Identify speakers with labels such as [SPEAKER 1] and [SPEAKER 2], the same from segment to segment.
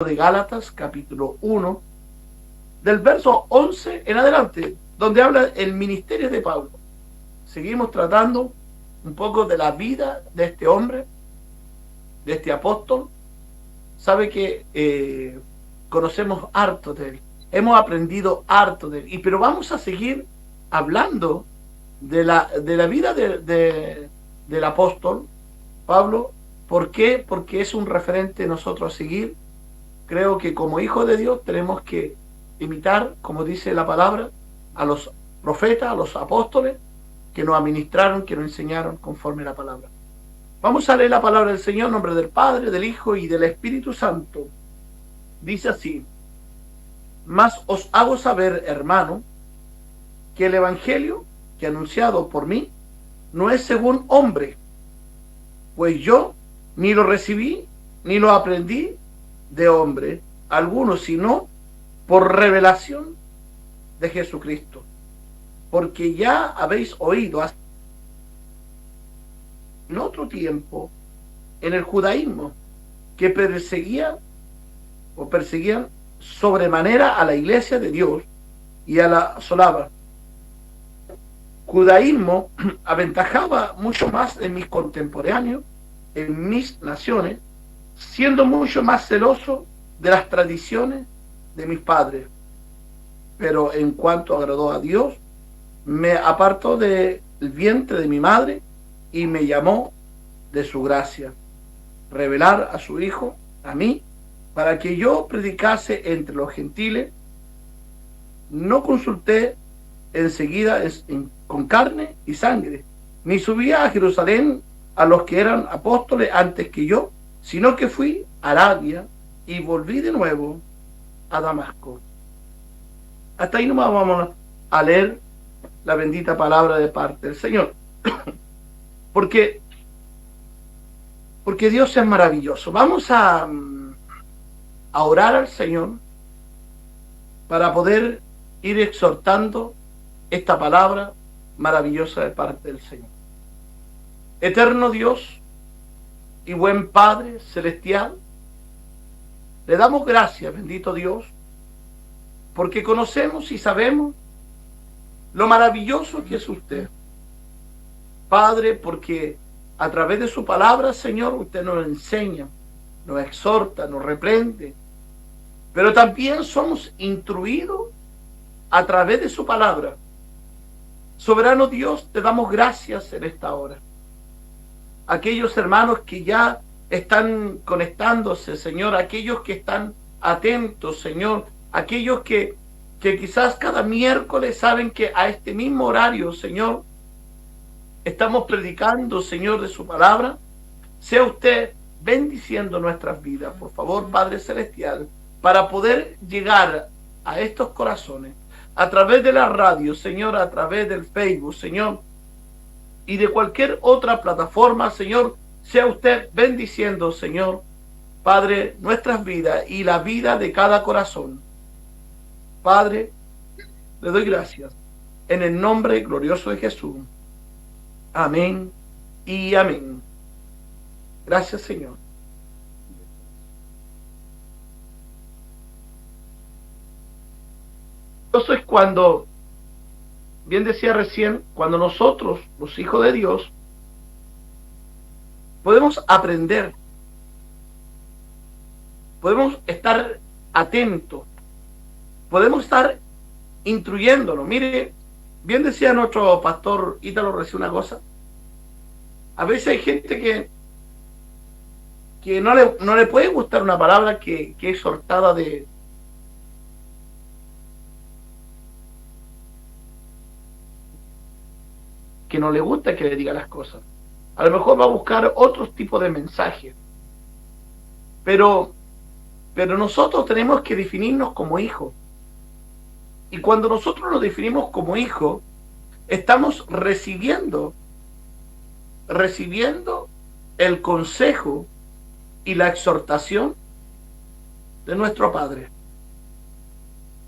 [SPEAKER 1] de Gálatas, capítulo 1, del verso 11 en adelante, donde habla el ministerio de Pablo. Seguimos tratando un poco de la vida de este hombre, de este apóstol. Sabe que conocemos harto de él, hemos aprendido harto de él, pero vamos a seguir hablando de la vida del apóstol Pablo. ¿Por qué? Porque es un referente nosotros a seguir. Creo que como hijos de Dios tenemos que imitar, como dice la palabra, a los profetas, a los apóstoles que nos administraron, que nos enseñaron conforme a la palabra. Vamos a leer la palabra del Señor en nombre del Padre, del Hijo y del Espíritu Santo. Dice así: mas os hago saber, hermano, que el evangelio que anunciado por mí no es según hombre, pues yo ni lo recibí ni lo aprendí de hombre alguno, sino por revelación de Jesucristo. Porque ya habéis oído en otro tiempo en el judaísmo que perseguían sobremanera a la iglesia de Dios y a la asolaba. Judaísmo aventajaba mucho más en mis contemporáneos, en mis naciones, siendo mucho más celoso de las tradiciones de mis padres. Pero en cuanto agradó a Dios, me apartó del vientre de mi madre y me llamó de su gracia, revelar a su Hijo, a mí, para que yo predicase entre los gentiles. No consulté enseguida con carne y sangre, ni subía a Jerusalén a los que eran apóstoles antes que yo, sino que fui a Arabia y volví de nuevo a Damasco. Hasta ahí nomás vamos a leer la bendita palabra de parte del Señor. porque Dios es maravilloso. Vamos a orar al Señor para poder ir exhortando esta palabra maravillosa de parte del Señor. Eterno Dios y buen Padre celestial, le damos gracias, bendito Dios, porque conocemos y sabemos lo maravilloso que es usted. Padre, porque a través de su palabra, Señor, usted nos enseña, nos exhorta, nos reprende, pero también somos instruidos a través de su palabra. Soberano Dios, te damos gracias en esta hora. Aquellos hermanos que ya están conectándose, Señor, aquellos que están atentos, Señor, aquellos que quizás cada miércoles saben que a este mismo horario, Señor, estamos predicando, Señor, de su palabra. Sea usted bendiciendo nuestras vidas, por favor, Padre Celestial, para poder llegar a estos corazones a través de la radio, Señor, a través del Facebook, Señor, y de cualquier otra plataforma, Señor. Sea usted bendiciendo, Señor, Padre, nuestras vidas y la vida de cada corazón. Padre, le doy gracias en el nombre glorioso de Jesús. Amén y amén. Gracias, Señor. Eso es cuando, bien decía recién, cuando nosotros, los hijos de Dios, podemos aprender, podemos estar atentos, podemos estar instruyéndonos. Mire, bien decía nuestro pastor Ítalo recién una cosa. A veces hay gente que no le puede gustar una palabra que es exhortada que no le gusta que le diga las cosas. A lo mejor va a buscar otros tipos de mensajes. Pero nosotros tenemos que definirnos como hijos. Y cuando nosotros nos definimos como hijos, estamos recibiendo el consejo y la exhortación de nuestro Padre.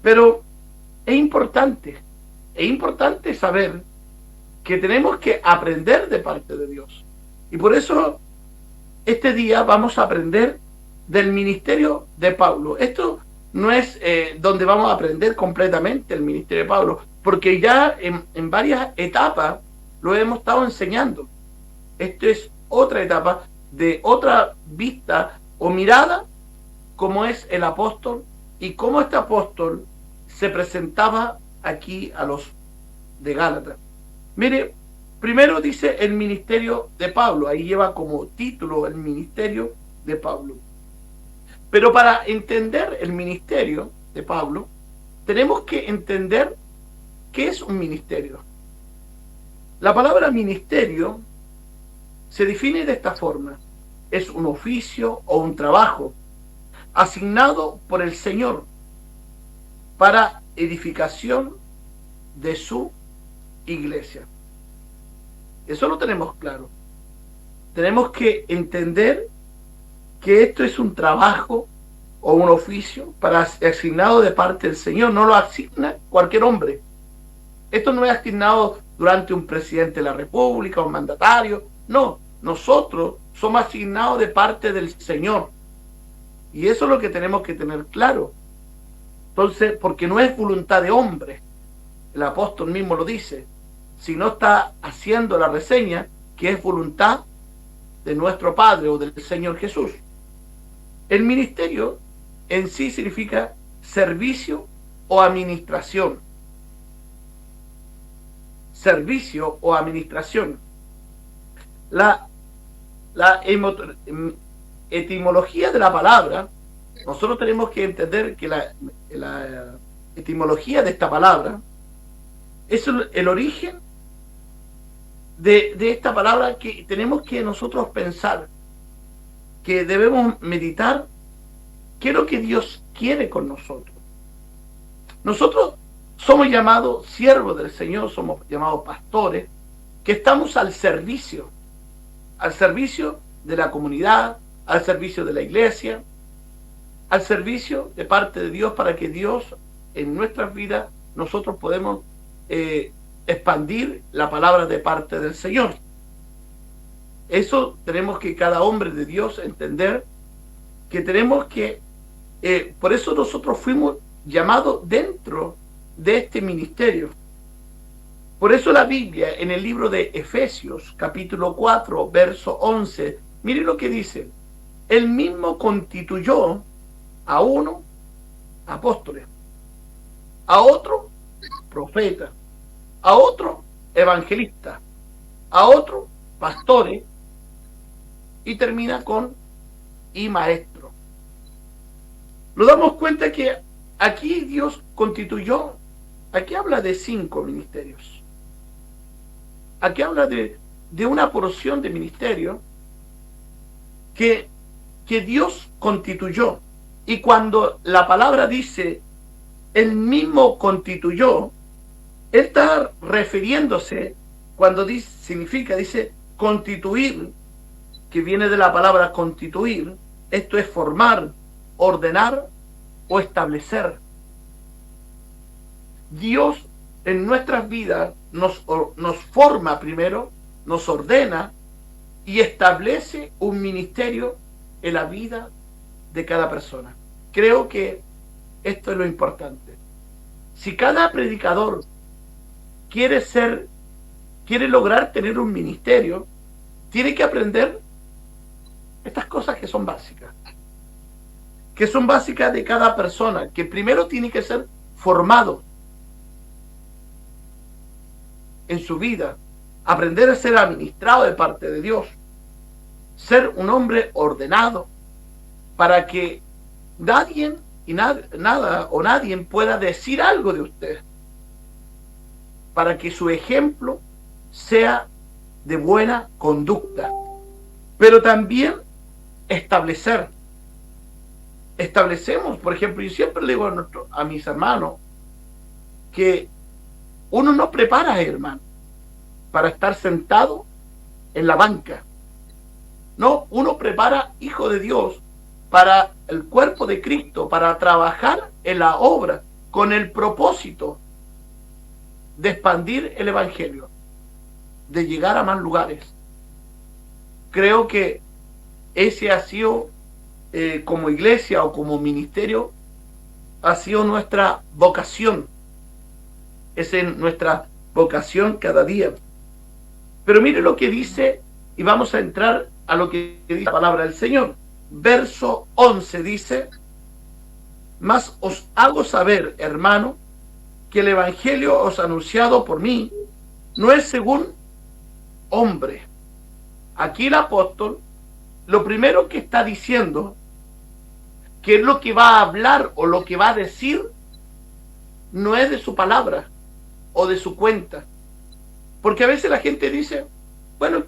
[SPEAKER 1] Pero es importante saber que tenemos que aprender de parte de Dios. Y por eso este día vamos a aprender del ministerio de Pablo. Esto no es donde vamos a aprender completamente el ministerio de Pablo, porque ya en varias etapas lo hemos estado enseñando. Esto es otra etapa de otra vista o mirada, como es el apóstol y cómo este apóstol se presentaba aquí a los de Gálatas. Mire, primero dice el ministerio de Pablo, ahí lleva como título el ministerio de Pablo. Pero para entender el ministerio de Pablo, tenemos que entender qué es un ministerio. La palabra ministerio se define de esta forma: es un oficio o un trabajo asignado por el Señor para edificación de su iglesia. Eso lo tenemos claro. Tenemos que entender que esto es un trabajo o un oficio asignado de parte del Señor. No lo asigna cualquier hombre. Esto no es asignado durante un presidente de la República o un mandatario. No, nosotros somos asignados de parte del Señor. Y eso es lo que tenemos que tener claro. Entonces, porque no es voluntad de hombre. El apóstol mismo lo dice. Si no está haciendo la reseña, que es voluntad de nuestro Padre o del Señor Jesús. El ministerio en sí significa servicio o administración. Servicio o administración. La etimología de la palabra, nosotros tenemos que entender que la etimología de esta palabra es el origen de esta palabra que tenemos que nosotros pensar, que debemos meditar qué es lo que Dios quiere con nosotros. Nosotros somos llamados siervos del Señor, somos llamados pastores, que estamos al servicio de la comunidad, al servicio de la iglesia, al servicio de parte de Dios, para que Dios en nuestras vidas nosotros podemos expandir la palabra de parte del Señor. Eso tenemos que cada hombre de Dios entender, que tenemos que, por eso nosotros fuimos llamados dentro de este ministerio. Por eso la Biblia en el libro de Efesios, capítulo 4, verso 11, mire lo que dice: Él mismo constituyó a uno apóstoles, a otro profeta, a otro evangelista, a otro pastores, y termina con y maestro. Nos damos cuenta que aquí Dios constituyó, aquí habla de 5 ministerios. Aquí habla de una porción de ministerio que Dios constituyó. Y cuando la palabra dice Él mismo constituyó, Él está refiriéndose, cuando dice constituir, que viene de la palabra constituir, esto es formar, ordenar o establecer. Dios en nuestras vidas nos forma primero, nos ordena y establece un ministerio en la vida de cada persona. Creo que esto es lo importante. Si cada predicador quiere lograr tener un ministerio, tiene que aprender estas cosas que son básicas de cada persona, que primero tiene que ser formado en su vida, aprender a ser administrado de parte de Dios, ser un hombre ordenado, para que nadie pueda decir algo de usted, para que su ejemplo sea de buena conducta, pero también establecemos, por ejemplo, yo siempre le digo a mis hermanos que uno no prepara, hermano, para estar sentado en la banca. No, uno prepara, hijo de Dios, para el cuerpo de Cristo, para trabajar en la obra con el propósito de expandir el evangelio, de llegar a más lugares. Creo que ese ha sido como iglesia o como ministerio ha sido nuestra vocación. Esa es nuestra vocación cada día. Pero mire lo que dice, y vamos a entrar a lo que dice la palabra del Señor. Verso 11 dice: mas os hago saber, hermano, que el evangelio os anunciado por mí no es según hombre. Aquí el apóstol, lo primero que está diciendo, que es lo que va a hablar o lo que va a decir, no es de su palabra o de su cuenta. Porque a veces la gente dice, bueno,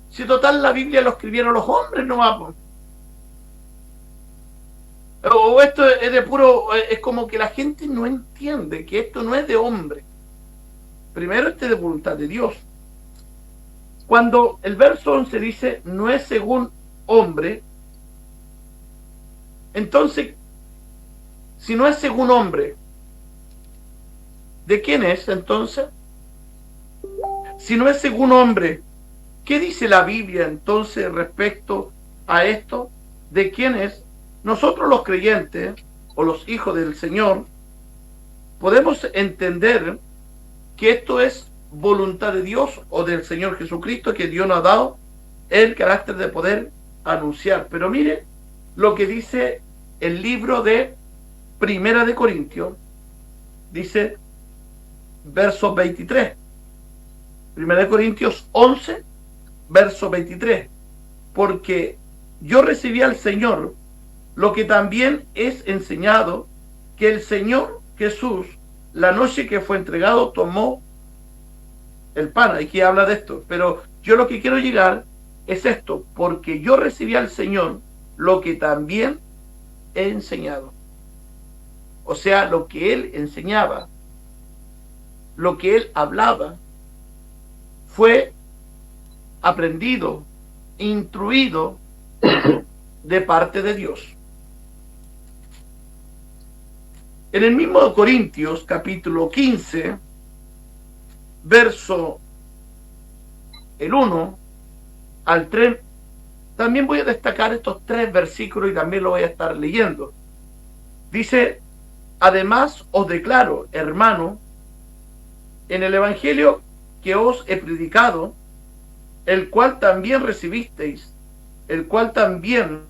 [SPEAKER 1] si total la Biblia lo escribieron los hombres, no va. O esto es de puro, es como que la gente no entiende que esto no es de hombre. Primero, este es de voluntad de Dios. Cuando el verso 11 dice, no es según hombre, entonces, si no es según hombre, ¿de quién es entonces? Si no es según hombre, ¿qué dice la Biblia entonces respecto a esto? ¿De quién es? Nosotros los creyentes o los hijos del Señor podemos entender que esto es voluntad de Dios o del Señor Jesucristo, que Dios nos ha dado el carácter de poder anunciar. Pero mire lo que dice el libro de Primera de Corintios, dice verso 23. Primera de Corintios 11, verso 23. Porque yo recibí al Señor lo que también es enseñado, que el Señor Jesús, la noche que fue entregado, tomó el pan. Aquí habla de esto, pero yo lo que quiero llegar es esto: porque yo recibí al Señor lo que también he enseñado. O sea, lo que Él enseñaba, lo que Él hablaba, fue aprendido, instruido de parte de Dios. En el mismo Corintios, capítulo 15, verso el 1 al 3, también voy a destacar estos 3 versículos y también lo voy a estar leyendo. Dice: además os declaro, hermano, en el evangelio que os he predicado, el cual también recibisteis, el cual también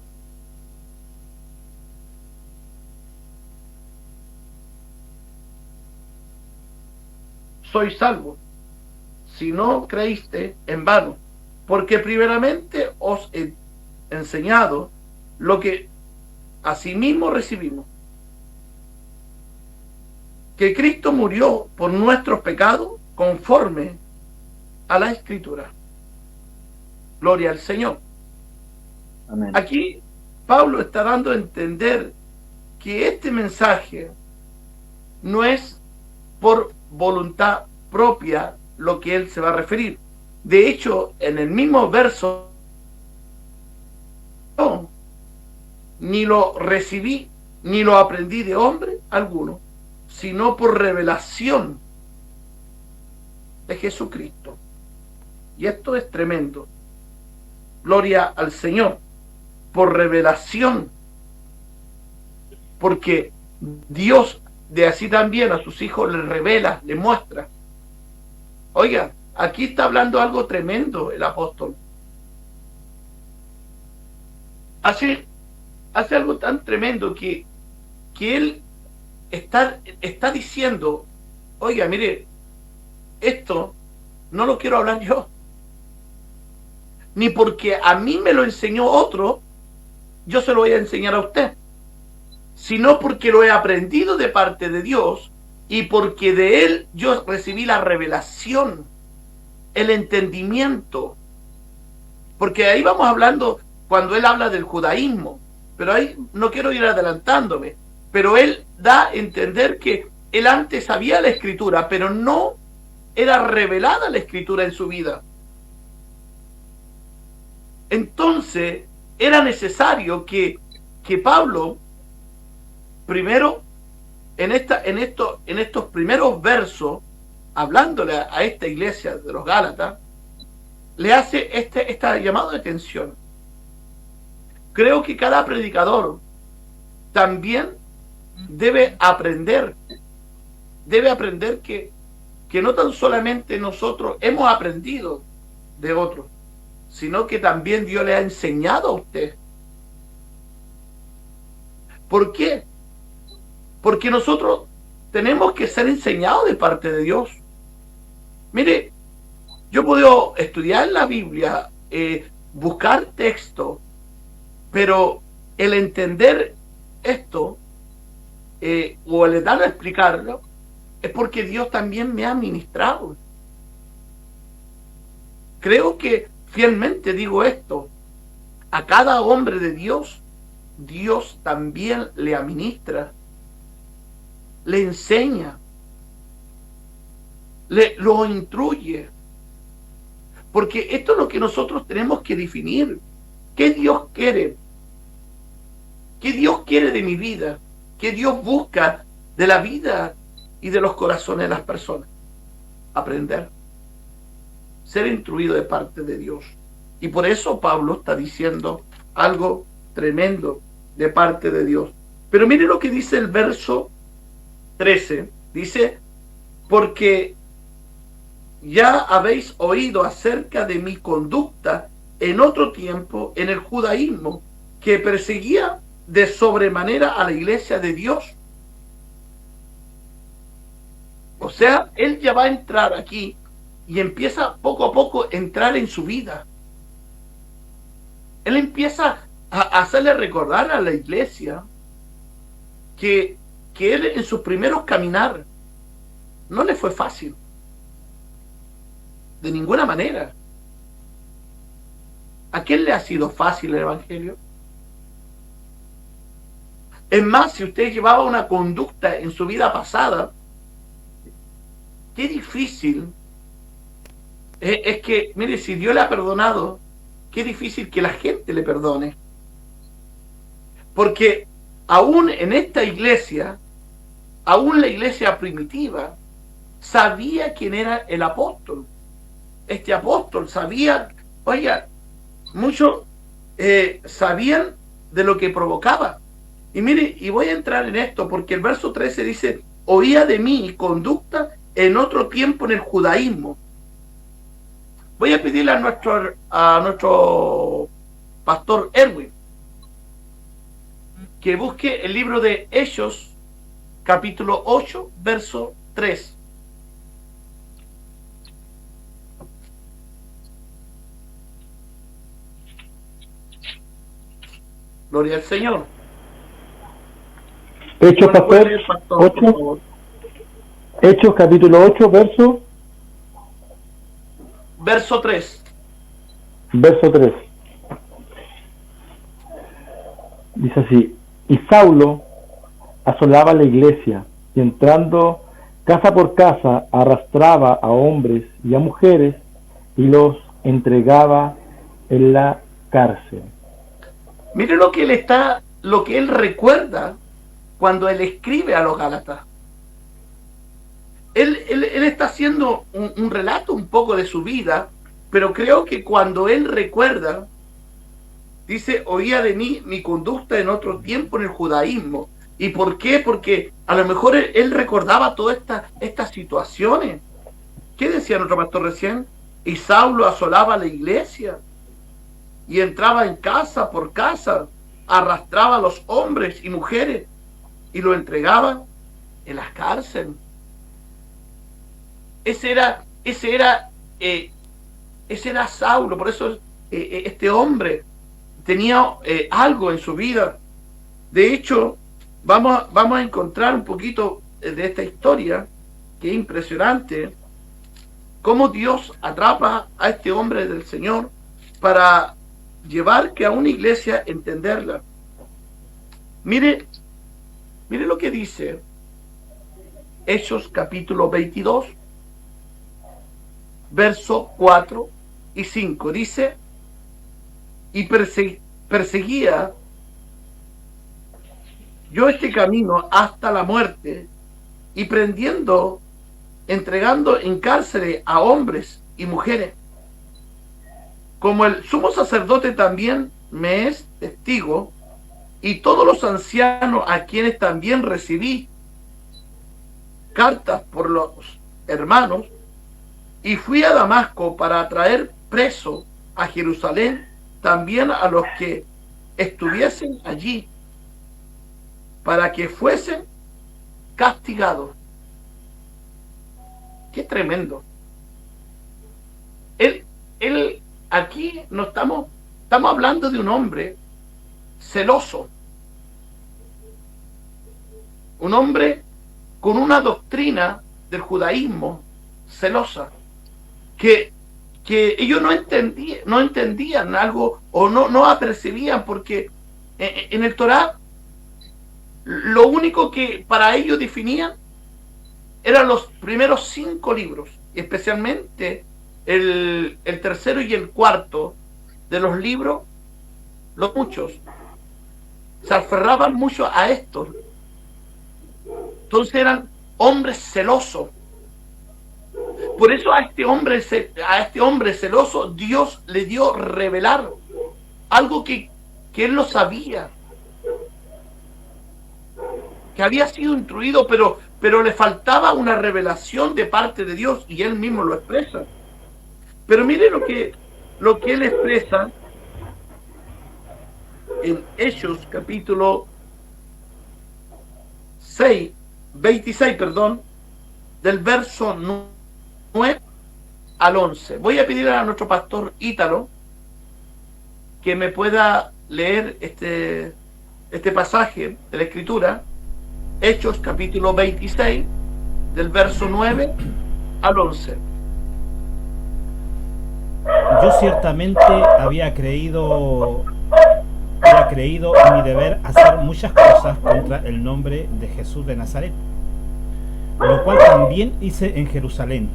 [SPEAKER 1] sois salvos, si no creíste en vano, porque primeramente os he enseñado lo que asimismo recibimos, que Cristo murió por nuestros pecados conforme a la Escritura. Gloria al Señor. Amén. Aquí Pablo está dando a entender que este mensaje no es por voluntad propia lo que él se va a referir. De hecho, en el mismo verso, no, ni lo recibí, ni lo aprendí de hombre alguno, sino por revelación de Jesucristo. Y esto es tremendo. Gloria al Señor. Por revelación. Porque Dios de así también a sus hijos les revela, les muestra. Oiga, aquí está hablando algo tremendo el apóstol. Hace algo tan tremendo que él está diciendo, oiga, mire, esto no lo quiero hablar yo, ni porque a mí me lo enseñó otro, yo se lo voy a enseñar a usted, sino porque lo he aprendido de parte de Dios y porque de Él yo recibí la revelación, el entendimiento. Porque ahí vamos hablando, cuando Él habla del judaísmo, pero ahí no quiero ir adelantándome, pero Él da a entender que Él antes sabía la Escritura, pero no era revelada la Escritura en su vida. Entonces era necesario que Pablo, primero, en estos primeros versos, hablándole a esta iglesia de los Gálatas, le hace este llamado de atención. creo que cada predicador también debe aprender que no tan solamente nosotros hemos aprendido de otros, sino que también Dios le ha enseñado a usted. ¿Por qué? Porque nosotros tenemos que ser enseñados de parte de Dios. Mire, yo he podido estudiar la Biblia, buscar texto, pero el entender esto, o el dar a explicarlo, es porque Dios también me ha ministrado. Creo que fielmente digo esto, a cada hombre de Dios, Dios también le administra, le enseña, lo instruye. Porque esto es lo que nosotros tenemos que definir. ¿Qué Dios quiere? ¿Qué Dios quiere de mi vida? ¿Qué Dios busca de la vida y de los corazones de las personas? Aprender. Ser instruido de parte de Dios. Y por eso Pablo está diciendo algo tremendo de parte de Dios. Pero mire lo que dice el verso 13. Dice, porque ya habéis oído acerca de mi conducta en otro tiempo en el judaísmo, que perseguía de sobremanera a la iglesia de Dios. O sea, él ya va a entrar aquí y empieza poco a poco a entrar en su vida. Él empieza a hacerle recordar a la iglesia que él en sus primeros caminar no le fue fácil. De ninguna manera. ¿A quién le ha sido fácil el Evangelio? Es más, si usted llevaba una conducta en su vida pasada, qué difícil es que, mire, si Dios le ha perdonado, qué difícil que la gente le perdone. Porque aún en esta iglesia, aún la iglesia primitiva, sabía quién era el apóstol. Este apóstol sabía, oiga, muchos sabían de lo que provocaba. Y mire, y voy a entrar en esto, porque el verso 13 dice, oía de mi conducta en otro tiempo en el judaísmo. Voy a pedirle a nuestro pastor Erwin que busque el libro de Hechos, capítulo 8, verso 3. Gloria al Señor.
[SPEAKER 2] Hechos, pastor, 8, Hechos capítulo 8,
[SPEAKER 1] verso 3.
[SPEAKER 2] Verso 3. Dice así, y Saulo asolaba la iglesia, y entrando casa por casa, arrastraba a hombres y a mujeres, y los entregaba en la cárcel.
[SPEAKER 1] Mire lo que él recuerda cuando él escribe a los Gálatas. Él está haciendo un relato un poco de su vida, pero creo que cuando él recuerda, dice, oía de mí mi conducta en otro tiempo en el judaísmo. ¿Y por qué? Porque a lo mejor él recordaba todas estas situaciones. ¿Qué decía nuestro pastor recién? Y Saulo asolaba la iglesia y entraba en casa por casa, arrastraba a los hombres y mujeres y lo entregaba en las cárceles. Ese era Saulo. Por eso este hombre tenía algo en su vida. De hecho, vamos a encontrar un poquito de esta historia, que es impresionante, cómo Dios atrapa a este hombre del Señor para llevar que a una iglesia entenderla. Mire lo que dice Hechos capítulo 22, verso 4 y 5. Dice, y perseguía yo este camino hasta la muerte, y prendiendo, entregando en cárceles a hombres y mujeres, como el sumo sacerdote también me es testigo, y todos los ancianos a quienes también recibí cartas por los hermanos, y fui a Damasco para traer preso a Jerusalén también a los que estuviesen allí, para que fuesen castigados. Qué tremendo. Él aquí no estamos hablando de un hombre celoso, un hombre con una doctrina del judaísmo celosa, que ellos no entendían algo, o no apercibían, porque en el Torá lo único que para ellos definían eran los primeros 5 libros, especialmente el tercero y el cuarto de los libros. Los muchos se aferraban mucho a estos, entonces eran hombres celosos. Por eso a este hombre celoso Dios le dio revelar algo que él no sabía, que había sido instruido, pero le faltaba una revelación de parte de Dios, y él mismo lo expresa. Pero mire lo que él expresa en Hechos capítulo 26, del verso 9 al 11. Voy a pedir a nuestro pastor Ítalo que me pueda leer este pasaje de la Escritura, Hechos capítulo 26, del verso 9 al 11.
[SPEAKER 3] Yo ciertamente había creído en mi deber hacer muchas cosas contra el nombre de Jesús de Nazaret, lo cual también hice en Jerusalén.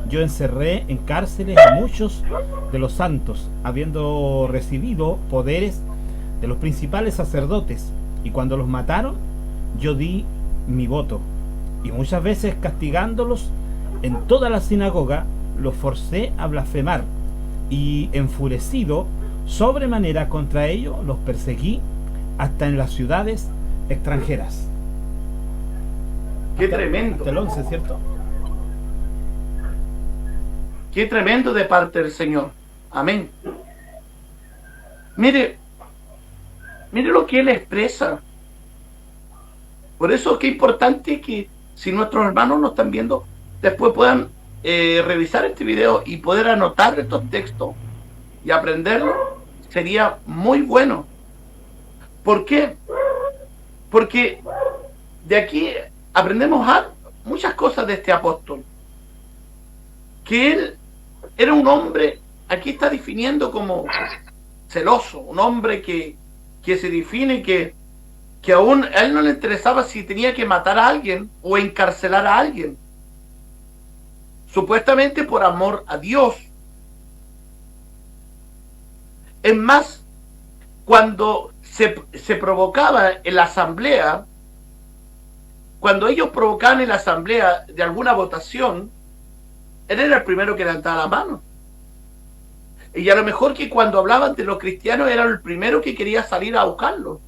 [SPEAKER 3] Yo encerré en cárceles a muchos de los santos, habiendo recibido poderes de los principales sacerdotes, y cuando los mataron, yo di mi voto, y muchas veces castigándolos en toda la sinagoga, los forcé a blasfemar, y enfurecido sobremanera contra ellos, los perseguí hasta en las ciudades extranjeras.
[SPEAKER 1] Qué tremendo.
[SPEAKER 3] Hasta el 11, ¿cierto?
[SPEAKER 1] Qué tremendo de parte del Señor. Amén. Mire lo que él expresa. Por eso es que es importante que, si nuestros hermanos nos están viendo, después puedan revisar este video y poder anotar estos textos y aprenderlo. Sería muy bueno. ¿Por qué? Porque de aquí aprendemos muchas cosas de este apóstol. Que él era un hombre, aquí está definiendo como celoso, un hombre que se define que aún a él no le interesaba si tenía que matar a alguien o encarcelar a alguien, supuestamente por amor a Dios. Es más, cuando se provocaba en la asamblea, cuando ellos provocaban en la asamblea de alguna votación, él era el primero que levantaba la mano. Y a lo mejor que cuando hablaban de los cristianos era el primero que quería salir a buscarlos.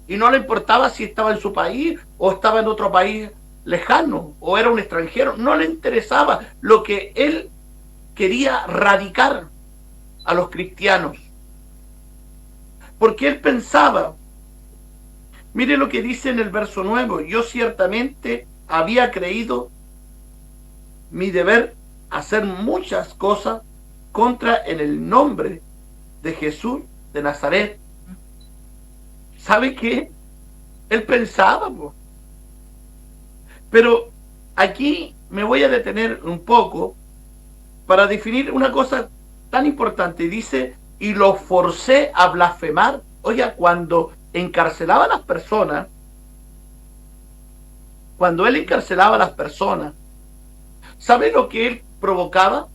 [SPEAKER 1] Y no le importaba si estaba en su país o estaba en otro país lejano o era un extranjero. No le interesaba. Lo que él quería radicar a los cristianos. Porque él pensaba, mire lo que dice en el verso 9, yo ciertamente había creído mi deber hacer muchas cosas contra en el nombre de Jesús de Nazaret. ¿Sabe qué? Él pensaba, pero aquí me voy a detener un poco para definir una cosa tan importante. Dice, y lo forcé a blasfemar. Oiga, cuando encarcelaba a las personas, cuando él encarcelaba a las personas, ¿sabe lo que él provocaba?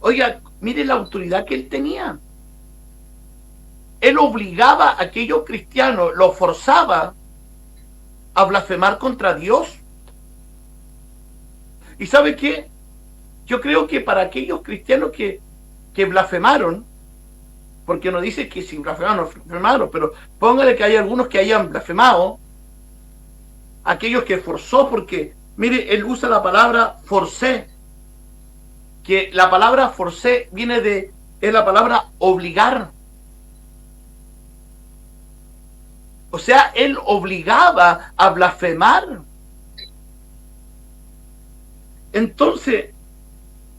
[SPEAKER 1] Oiga, mire la autoridad que él tenía. Él obligaba a aquellos cristianos, los forzaba a blasfemar contra Dios. ¿Y sabe qué? Yo creo que para aquellos cristianos que blasfemaron, porque no dice que si blasfemaron o no blasfemaron, pero póngale que hay algunos que hayan blasfemado, aquellos que forzó, porque, mire, él usa la palabra forcé, que la palabra forcé es la palabra obligar. O sea, él obligaba a blasfemar. Entonces,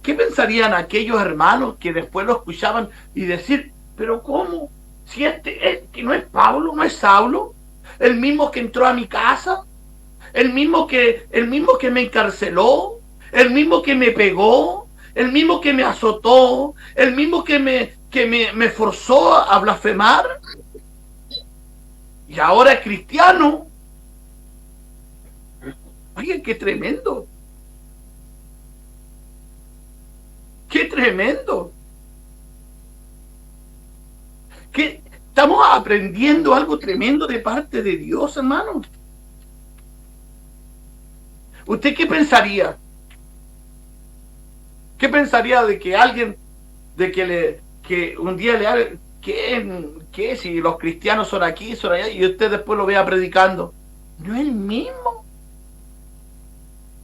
[SPEAKER 1] ¿qué pensarían aquellos hermanos que después lo escuchaban y decir, pero cómo? Si que no es Pablo, no es Saulo, el mismo que entró a mi casa, el mismo que me encarceló, el mismo que me pegó, el mismo que me azotó, el mismo que me forzó a blasfemar, y ahora es cristiano. Oye, qué tremendo. ¡Qué tremendo! Que estamos aprendiendo algo tremendo de parte de Dios, hermano. ¿Usted qué pensaría? ¿Qué pensaría de que alguien, que un día le hable, que si los cristianos son aquí, son allá, y usted después lo vea predicando? No es el mismo.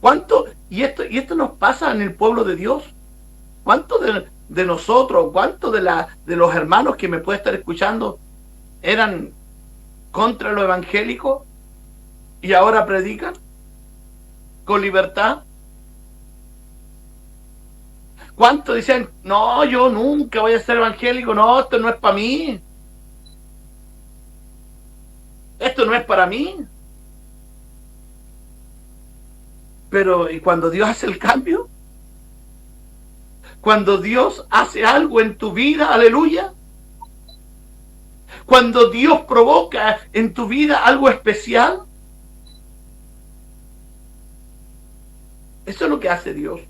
[SPEAKER 1] ¿Cuánto? Y esto nos pasa en el pueblo de Dios. ¿Cuántos de nosotros, cuántos de los hermanos que me puede estar escuchando eran contra lo evangélico y ahora predican con libertad? ¿Cuántos dicen, no, yo nunca voy a ser evangélico, no, esto no es para mí, esto no es para mí? Pero, ¿y cuando Dios hace el cambio? Cuando Dios hace algo en tu vida, aleluya. Cuando Dios provoca en tu vida algo especial. Eso es lo que hace Dios.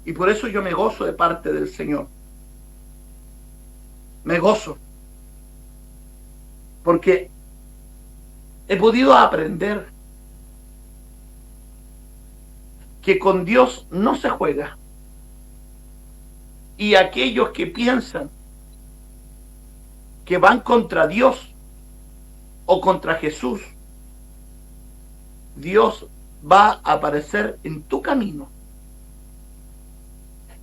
[SPEAKER 1] Y por eso yo me gozo de parte del Señor. Me gozo. Porque he podido aprender que con Dios no se juega. Y aquellos que piensan que van contra Dios o contra Jesús, Dios va a aparecer en tu camino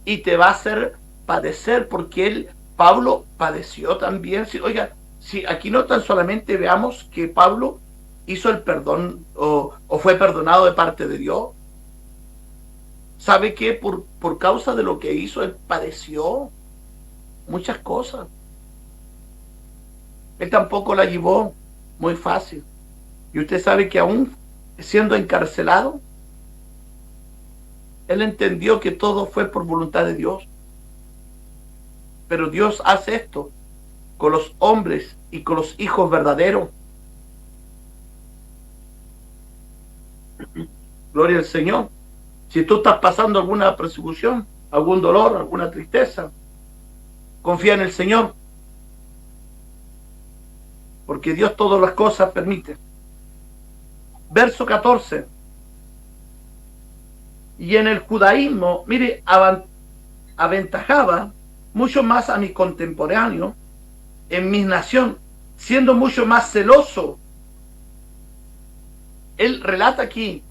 [SPEAKER 1] y te va a hacer padecer, porque Pablo padeció también. Oiga, si aquí no tan solamente veamos que Pablo hizo el perdón o fue perdonado de parte de Dios. ¿Sabe qué? Por causa de lo que hizo, él padeció muchas cosas. Él tampoco la llevó muy fácil. Y usted sabe que aún siendo encarcelado, él entendió que todo fue por voluntad de Dios. Pero Dios hace esto con los hombres y con los hijos verdaderos. Gloria al Señor. Si tú estás pasando alguna persecución, algún dolor, alguna tristeza, confía en el Señor. Porque Dios todas las cosas permite. Verso 14. Y en el judaísmo, mire, aventajaba mucho más a mis contemporáneos en mi nación, siendo mucho más celoso. Él relata aquí,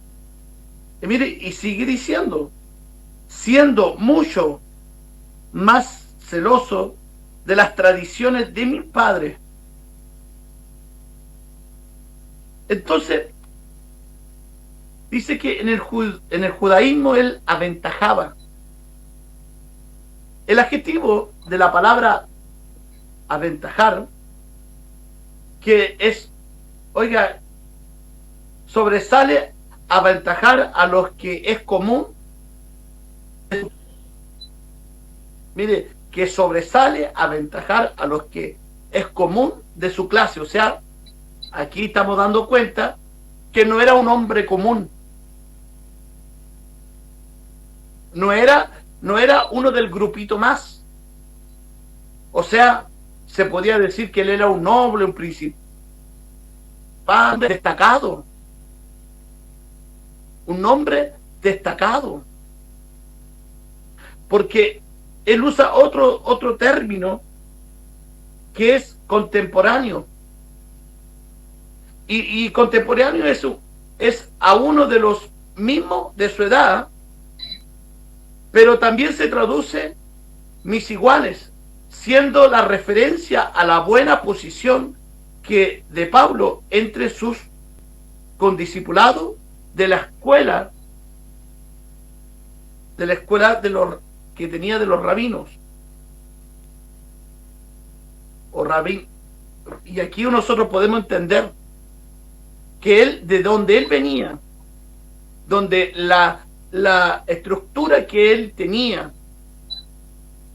[SPEAKER 1] y mire, y sigue diciendo, siendo mucho más celoso de las tradiciones de mis padres. Entonces, dice que en el judaísmo él aventajaba. El adjetivo de la palabra aventajar, que es, oiga, sobresale, aventajar a los que es común. Mire, que sobresale, aventajar a los que es común de su clase. O sea, aquí estamos dando cuenta que no era un hombre común. No era uno del grupito más. O sea, se podía decir que él era un noble, un principal destacado. Un hombre destacado. Porque él usa otro término que es contemporáneo. Y contemporáneo es a uno de los mismos de su edad, pero también se traduce mis iguales, siendo la referencia a la buena posición que de Pablo entre sus condiscipulados de la escuela de los que tenía de los rabinos o y aquí nosotros podemos entender que él, de donde él venía, donde la estructura que él tenía,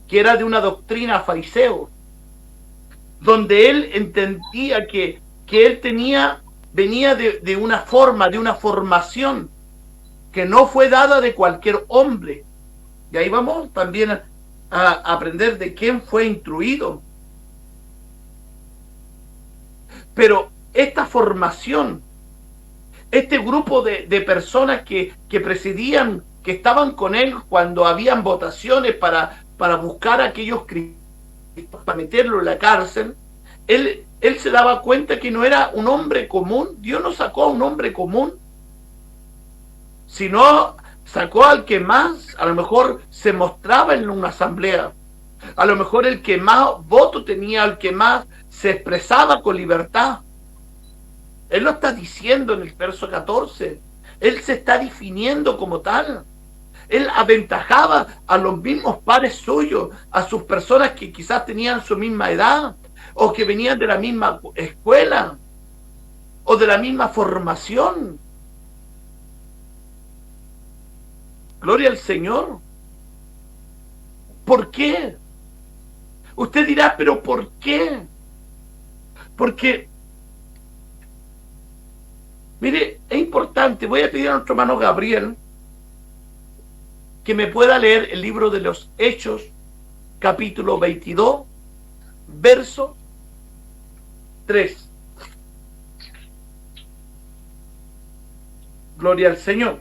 [SPEAKER 1] que era de una doctrina fariseo, donde él entendía que él venía de una forma, de una formación que no fue dada de cualquier hombre. Y ahí vamos también a aprender de quién fue instruido. Pero esta formación, este grupo de personas que presidían, que estaban con él cuando habían votaciones para buscar a aquellos cristianos, para meterlo en la cárcel, él se daba cuenta que no era un hombre común. Dios no sacó a un hombre común, sino sacó al que más a lo mejor se mostraba en una asamblea, a lo mejor el que más voto tenía, el que más se expresaba con libertad. Él lo está diciendo en el verso 14. Él se está definiendo como tal. Él aventajaba a los mismos pares suyos, a sus personas que quizás tenían su misma edad, o que venían de la misma escuela, o de la misma formación. Gloria al Señor. ¿Por qué? Usted dirá, pero ¿por qué? Porque, mire, es importante. Voy a pedir a nuestro hermano Gabriel que me pueda leer el libro de los Hechos, capítulo 22, verso 3. Gloria al Señor.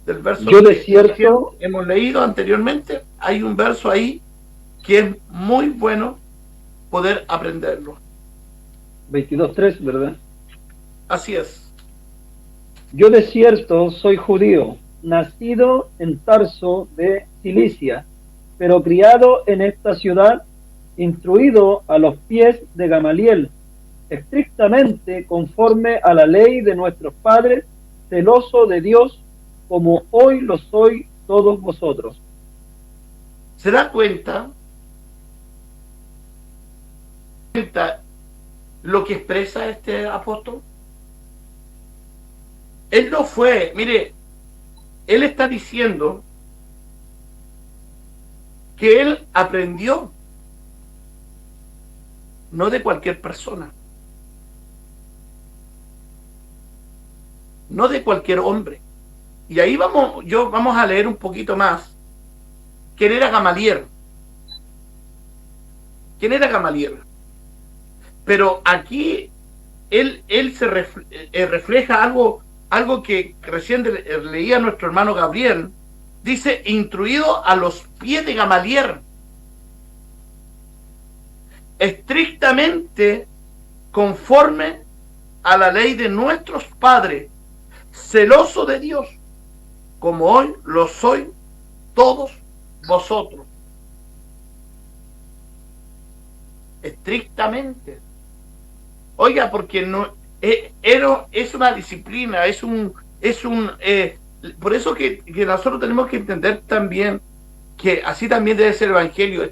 [SPEAKER 1] Del verso
[SPEAKER 4] yo de cierto
[SPEAKER 1] hemos leído anteriormente, hay un verso ahí que es muy bueno poder aprenderlo.
[SPEAKER 4] 22:3, ¿verdad?
[SPEAKER 1] Así es.
[SPEAKER 4] Yo de cierto soy judío, nacido en Tarso de Cilicia, pero criado en esta ciudad, instruido a los pies de Gamaliel, estrictamente conforme a la ley de nuestros padres, celoso de Dios, como hoy lo soy todos vosotros.
[SPEAKER 1] ¿Se da cuenta lo que expresa este apóstol? Él no fue, mire, él está diciendo que él aprendió no de cualquier persona, no de cualquier hombre. Y ahí vamos a leer un poquito más. ¿Quién era Gamaliel? ¿Quién era Gamaliel? Pero aquí él se refleja algo que recién leía nuestro hermano Gabriel. Dice, instruido a los pies de Gamaliel, estrictamente conforme a la ley de nuestros padres, celoso de Dios, como hoy lo soy todos vosotros. Estrictamente. Oiga, porque no es una disciplina, por eso que nosotros tenemos que entender también que así también debe ser el evangelio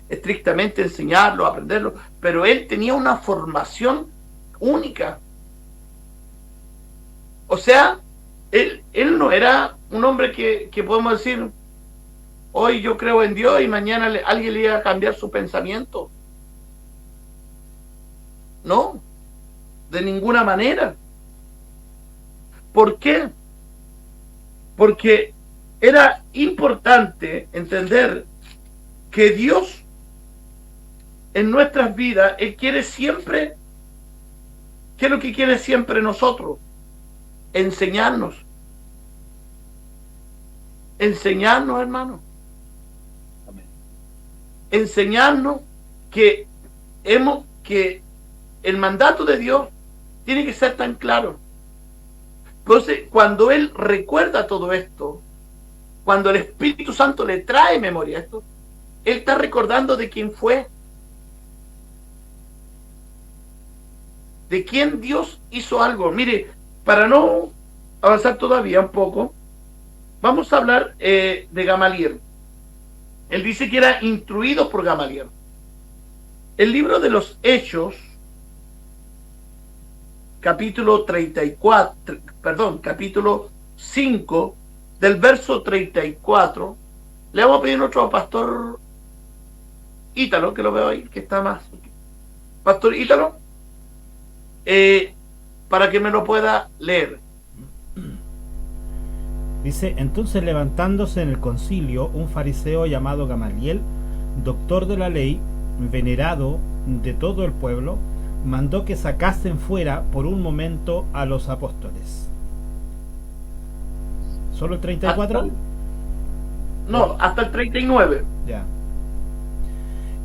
[SPEAKER 1] estrictamente enseñarlo, aprenderlo, pero él tenía una formación única. O sea, él no era un hombre que podemos decir, hoy yo creo en Dios y mañana alguien le iba a cambiar su pensamiento. No, de ninguna manera. ¿Por qué? Porque era importante entender que Dios en nuestras vidas, Él quiere siempre, ¿qué es lo que quiere siempre nosotros? Enseñarnos. Enseñarnos, hermano. enseñarnos que que el mandato de Dios tiene que ser tan claro. Entonces, cuando él recuerda todo esto, cuando el Espíritu Santo le trae memoria esto, él está recordando de quién fue, de quién Dios hizo algo. Mire, para no avanzar todavía un poco, vamos a hablar de Gamaliel. Él dice que era instruido por Gamaliel. El libro de los Hechos, capítulo 5, del verso 34, le vamos a pedir a nuestro pastor Ítalo, que lo veo ahí, que está más. Pastor Ítalo, para que me lo pueda leer.
[SPEAKER 3] Dice: entonces, levantándose en el concilio un fariseo llamado Gamaliel, doctor de la ley, venerado de todo el pueblo, mandó que sacasen fuera por un momento a los apóstoles. ¿Solo el 34?
[SPEAKER 1] Hasta el 39.
[SPEAKER 3] Ya.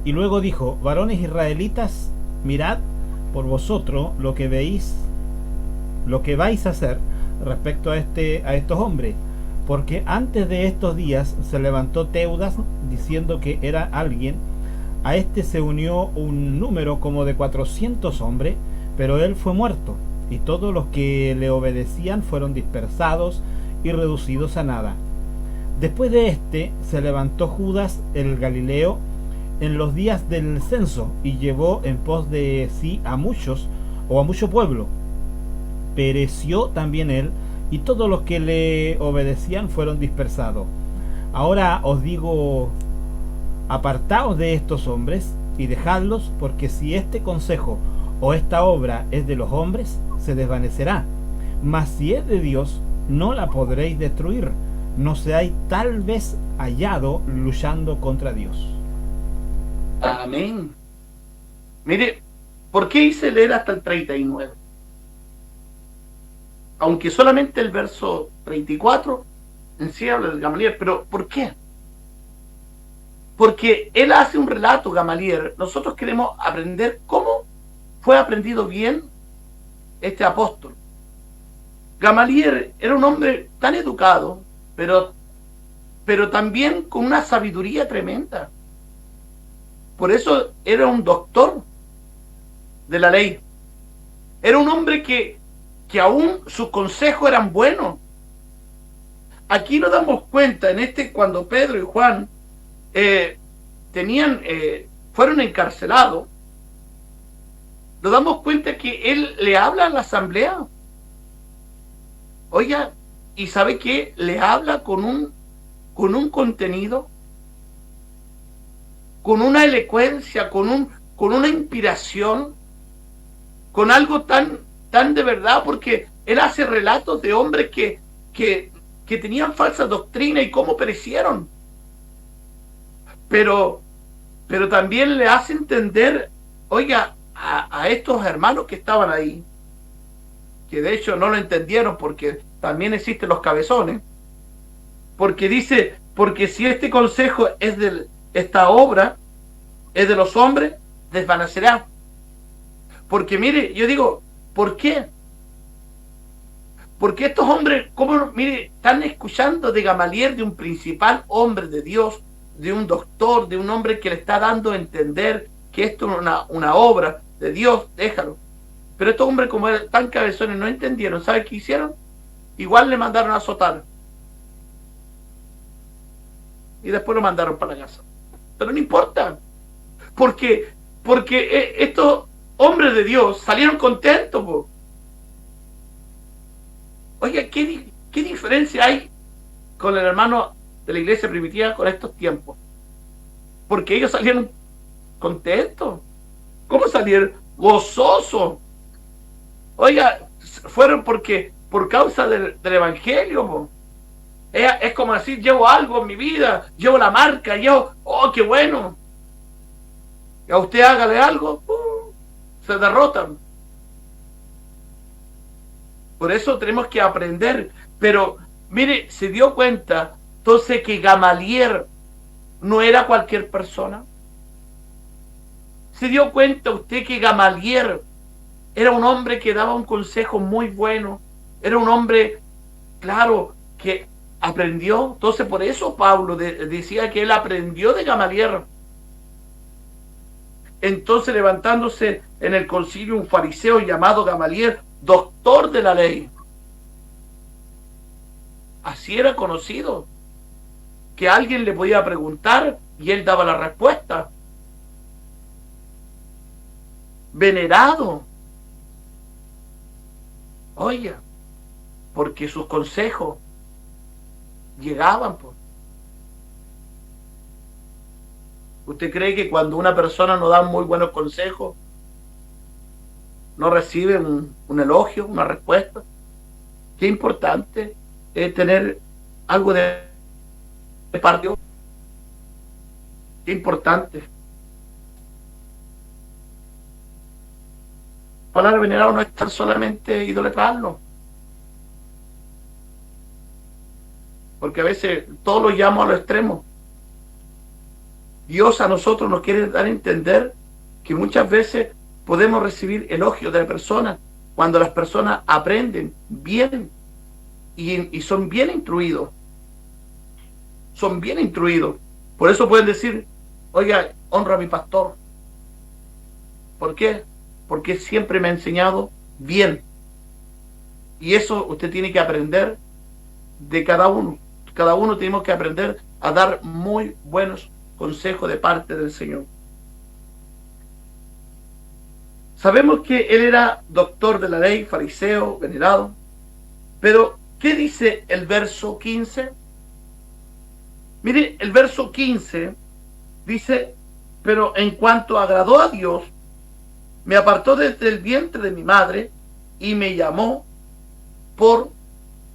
[SPEAKER 3] Y luego dijo: varones israelitas, mirad por vosotros lo que vais a hacer respecto a estos hombres, porque antes de estos días se levantó Teudas diciendo que era alguien. A este se unió un número como de 400 hombres, pero él fue muerto, y todos los que le obedecían fueron dispersados y reducidos a nada. Después de este se levantó Judas el Galileo en los días del censo, y llevó en pos de sí a mucho pueblo. Pereció también él, y todos los que le obedecían fueron dispersados. Ahora os digo: apartaos de estos hombres y dejadlos, porque si este consejo o esta obra es de los hombres, se desvanecerá, mas si es de Dios, no la podréis destruir. No seáis tal vez hallado luchando contra Dios.
[SPEAKER 1] Amén. Mire, ¿por qué hice leer hasta el 39? Aunque solamente el verso 34 en sí habla de Gamaliel, pero ¿por qué? Porque él hace un relato, Gamaliel. Nosotros queremos aprender cómo fue aprendido bien este apóstol. Gamaliel era un hombre tan educado, pero también con una sabiduría tremenda. Por eso era un doctor de la ley. Era un hombre que aún sus consejos eran buenos. Aquí nos damos cuenta cuando Pedro y Juan fueron encarcelados, nos damos cuenta que él le habla a la asamblea. Oiga, ¿y sabe qué? Le habla con un contenido, con una elocuencia, con una inspiración, con algo tan de verdad, porque él hace relatos de hombres que tenían falsa doctrina y cómo perecieron. Pero también le hace entender, oiga, a estos hermanos que estaban ahí, que de hecho no lo entendieron, porque también existen los cabezones, porque dice, porque si este consejo esta obra es de los hombres, desvanecerá. Porque mire, yo digo, ¿por qué? Porque estos hombres, están escuchando de Gamaliel, de un principal hombre de Dios, de un doctor, de un hombre que le está dando a entender que esto es una obra de Dios, déjalo. Pero estos hombres, como eran tan cabezones, no entendieron. ¿Sabe qué hicieron? Igual le mandaron a azotar. Y después lo mandaron para la casa. Pero no importa. Porque estos hombres de Dios salieron contentos, po. Oiga, ¿qué diferencia hay con el hermano de la iglesia primitiva con estos tiempos? Porque ellos salieron contentos. ¿Cómo salieron? Gozosos. Oiga, fueron por causa del evangelio, po. Es como decir, llevo algo en mi vida, llevo la marca, oh, qué bueno. Y a usted hágale algo, se derrotan. Por eso tenemos que aprender. Pero, mire, se dio cuenta entonces que Gamaliel no era cualquier persona. ¿Se dio cuenta usted que Gamaliel era un hombre que daba un consejo muy bueno? Era un hombre, claro, que aprendió. Entonces por eso Pablo decía que él aprendió de Gamaliel. Entonces, levantándose en el concilio un fariseo llamado Gamaliel, doctor de la ley. Así era conocido, que alguien le podía preguntar y él daba la respuesta. Venerado. Oye, porque sus consejos llegaban, pues. ¿Usted cree que cuando una persona no da muy buenos consejos, no recibe un elogio, una respuesta? Qué importante es tener algo de parte de Dios. Qué importante. La palabra venerado no es tan solamente idolatrarlo, porque a veces todo lo llamo a los extremos. Dios a nosotros nos quiere dar a entender que muchas veces podemos recibir elogios de la persona cuando las personas aprenden bien y son bien instruidos. Son bien instruidos. Por eso pueden decir, oiga, honra a mi pastor. ¿Por qué? Porque siempre me ha enseñado bien. Y eso usted tiene que aprender de cada uno. Cada uno tenemos que aprender a dar muy buenos consejos de parte del Señor. Sabemos que él era doctor de la ley, fariseo, venerado. Pero, ¿qué dice el verso 15? Mire, el verso 15 dice, pero en cuanto agradó a Dios, me apartó desde el vientre de mi madre y me llamó por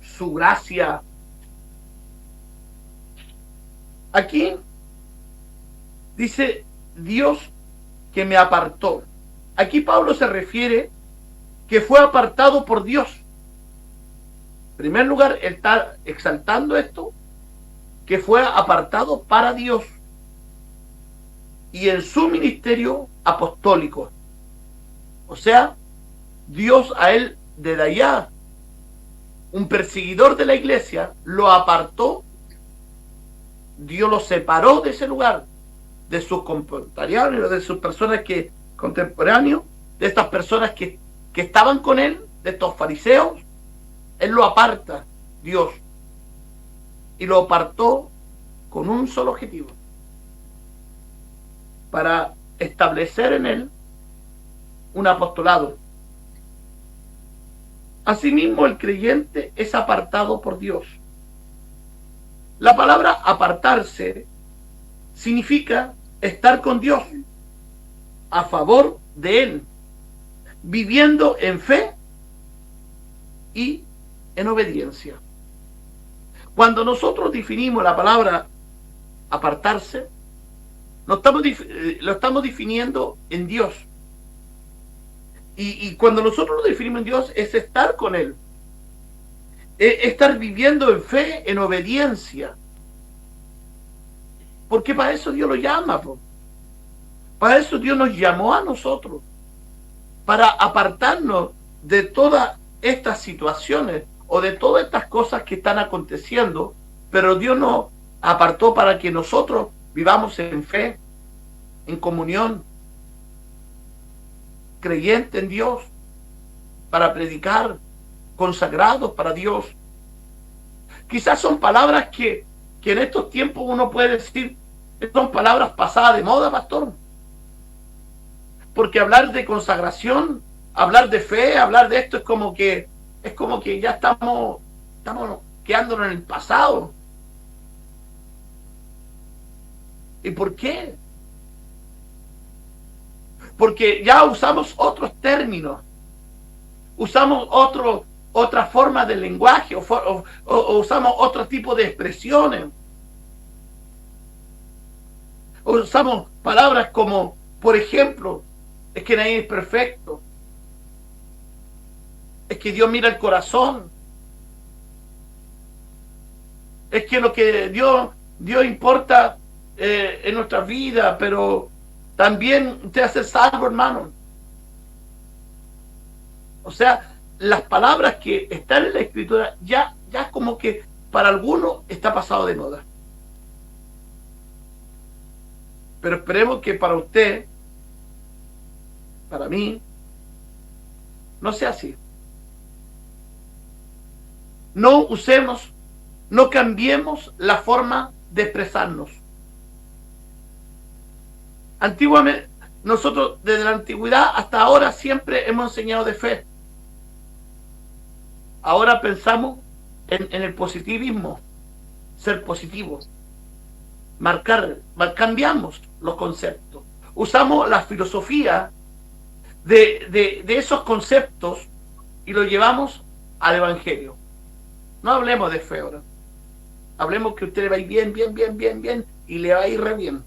[SPEAKER 1] su gracia. Aquí dice Dios que me apartó. Aquí Pablo se refiere que fue apartado por Dios. En primer lugar, él está exaltando esto, que fue apartado para Dios y en su ministerio apostólico. O sea, Dios a él desde allá, un perseguidor de la iglesia, lo apartó. Dios lo separó de ese lugar, de sus contemporáneos, de sus personas contemporáneos, de estas personas que estaban con él, de estos fariseos. Él lo aparta, Dios, y lo apartó con un solo objetivo, para establecer en él un apostolado. Asimismo, el creyente es apartado por Dios. La palabra apartarse significa estar con Dios, a favor de Él, viviendo en fe y en obediencia. Cuando nosotros definimos la palabra apartarse, lo estamos definiendo en Dios. Y cuando nosotros lo definimos en Dios, es estar con Él. Estar viviendo en fe, en obediencia. Porque para eso Dios lo llama. Para eso Dios nos llamó a nosotros. Para apartarnos de todas estas situaciones o de todas estas cosas que están aconteciendo. Pero Dios nos apartó para que nosotros vivamos en fe, en comunión, creyente en Dios, para predicar, consagrados para Dios. Quizás son palabras que en estos tiempos uno puede decir, son palabras pasadas de moda, pastor. Porque hablar de consagración, hablar de fe, hablar de esto es como que ya estamos quedándonos en el pasado. ¿Y por qué? Porque ya usamos otros términos, usamos otra forma de lenguaje o usamos otro tipo de expresiones. Usamos palabras como, por ejemplo, es que nadie es perfecto, es que Dios mira el corazón, es que lo que Dios importa en nuestra vida, pero también usted va a ser salvo, hermano. O sea, las palabras que están en la Escritura ya como que para algunos está pasado de moda. Pero esperemos que para usted, para mí, no sea así. No usemos, no cambiemos la forma de expresarnos. Antiguamente, nosotros desde la antigüedad hasta ahora siempre hemos enseñado de fe. Ahora pensamos en el positivismo, ser positivos, cambiamos los conceptos. Usamos la filosofía de esos conceptos y lo llevamos al Evangelio. No hablemos de fe ahora. Hablemos que usted le va a ir bien y le va a ir re bien.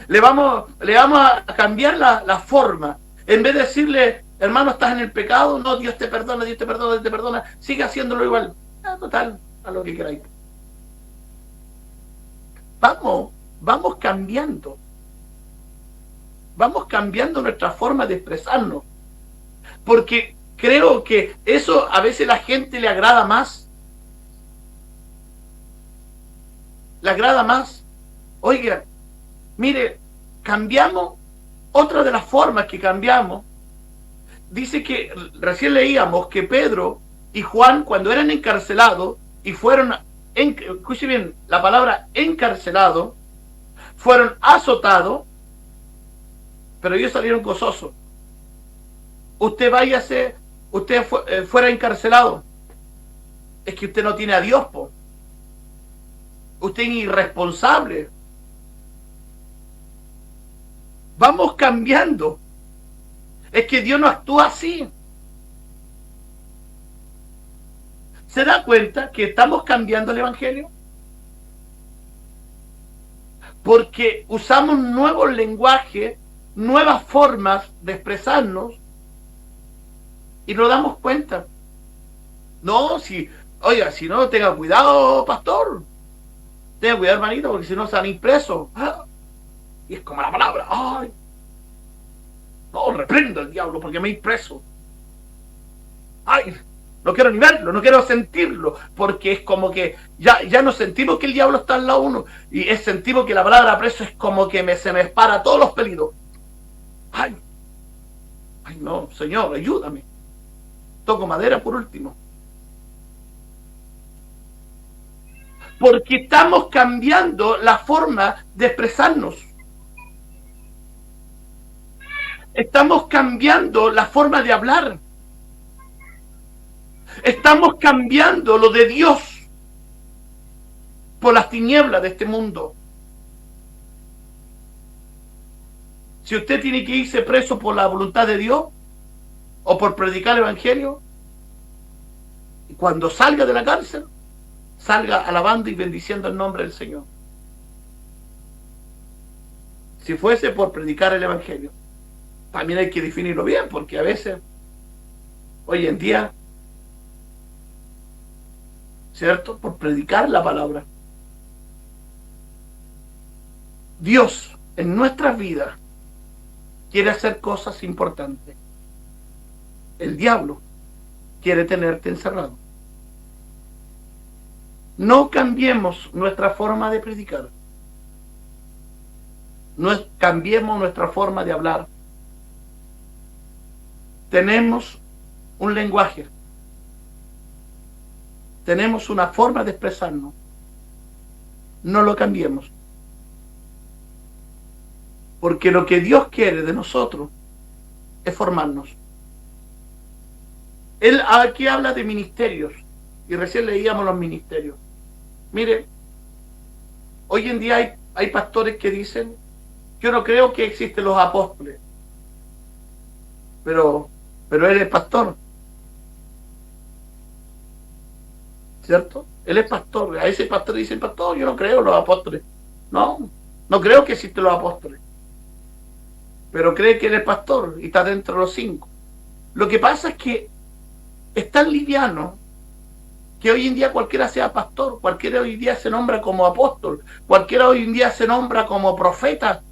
[SPEAKER 1] Le vamos a cambiar la forma. En vez de decirle, hermano, estás en el pecado, no, Dios te perdona, sigue haciéndolo igual. Total, a lo que queráis. Vamos cambiando. Vamos cambiando nuestra forma de expresarnos. Porque creo que eso a veces a la gente le agrada más. Le agrada más. Oiga, mire, cambiamos. Otra de las formas que cambiamos, dice que recién leíamos que Pedro y Juan, cuando eran encarcelados y fueron, escuche bien la palabra encarcelado, fueron azotados, pero ellos salieron gozosos. Usted váyase, usted fuera encarcelado, es que usted no tiene a Dios, po. Usted es irresponsable. Vamos cambiando. Es que Dios no actúa así. ¿Se da cuenta que estamos cambiando el Evangelio? Porque usamos nuevos lenguajes, nuevas formas de expresarnos y nos damos cuenta. No, oiga, si no, tenga cuidado, pastor. Tenga cuidado, hermanito, porque si no se van impresos. Y es como la palabra. Ay, no, reprendo al diablo porque me he preso. Ay, no quiero ni verlo, no quiero sentirlo, porque es como que ya no sentimos que el diablo está al lado uno, y sentimos que la palabra preso es como que se me dispara todos los pelitos. Ay, no, Señor, ayúdame. Toco madera por último. Porque estamos cambiando la forma de expresarnos. Estamos cambiando la forma de hablar. Estamos cambiando lo de Dios por las tinieblas de este mundo. Si usted tiene que irse preso por la voluntad de Dios o por predicar el Evangelio, cuando salga de la cárcel, salga alabando y bendiciendo el nombre del Señor. Si fuese por predicar el Evangelio, también hay que definirlo bien, porque a veces, hoy en día, ¿cierto? Por predicar la palabra. Dios en nuestras vidas quiere hacer cosas importantes. El diablo quiere tenerte encerrado. No cambiemos nuestra forma de predicar. No cambiemos nuestra forma de hablar. Tenemos un lenguaje. Tenemos una forma de expresarnos. No lo cambiemos. Porque lo que Dios quiere de nosotros es formarnos. Él aquí habla de ministerios. Y recién leíamos los ministerios. Mire, hoy en día hay pastores que dicen: yo no creo que existen los apóstoles. Pero él es pastor. ¿Cierto? Él es pastor. A ese pastor dice: pastor, yo no creo en los apóstoles. No creo que existen los apóstoles. Pero cree que él es pastor y está dentro de los 5. Lo que pasa es que es tan liviano que hoy en día cualquiera sea pastor, cualquiera hoy en día se nombra como apóstol, cualquiera hoy en día se nombra como profeta.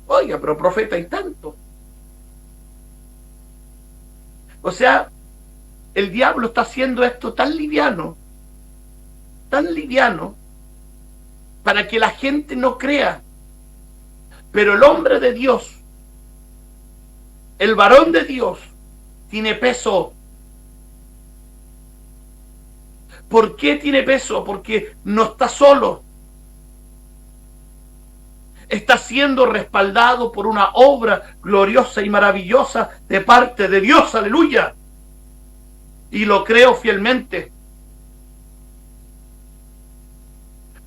[SPEAKER 1] Oiga, pero profeta hay tanto. O sea, el diablo está haciendo esto tan liviano, para que la gente no crea. Pero el hombre de Dios, el varón de Dios, tiene peso. ¿Por qué tiene peso? Porque no está solo. Está siendo respaldado por una obra gloriosa y maravillosa de parte de Dios. Aleluya. Y lo creo fielmente.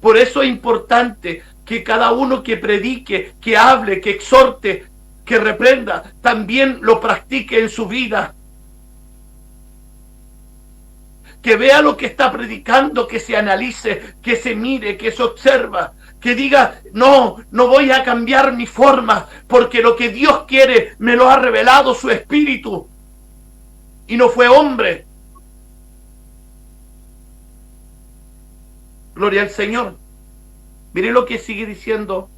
[SPEAKER 1] Por eso es importante que cada uno que predique, que hable, que exhorte, que reprenda, también lo practique en su vida. Que vea lo que está predicando, que se analice, que se mire, que se observa, que diga, no voy a cambiar mi forma, porque lo que Dios quiere me lo ha revelado su Espíritu, y no fue hombre. Gloria al Señor. Mire lo que sigue diciendo,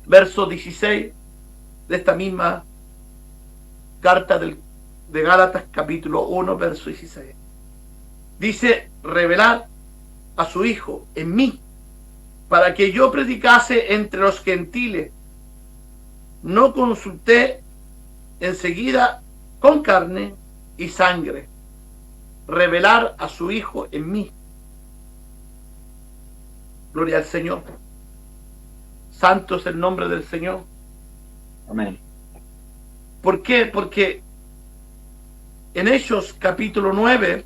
[SPEAKER 1] verso 16 de esta misma carta de Gálatas, capítulo 1, verso 16. Dice, revelar a su Hijo en mí, para que yo predicase entre los gentiles. No consulté enseguida con carne y sangre. Revelar a su Hijo en mí. Gloria al Señor. Santo es el nombre del Señor.
[SPEAKER 4] Amén.
[SPEAKER 1] ¿Por qué? Porque en Hechos capítulo 9,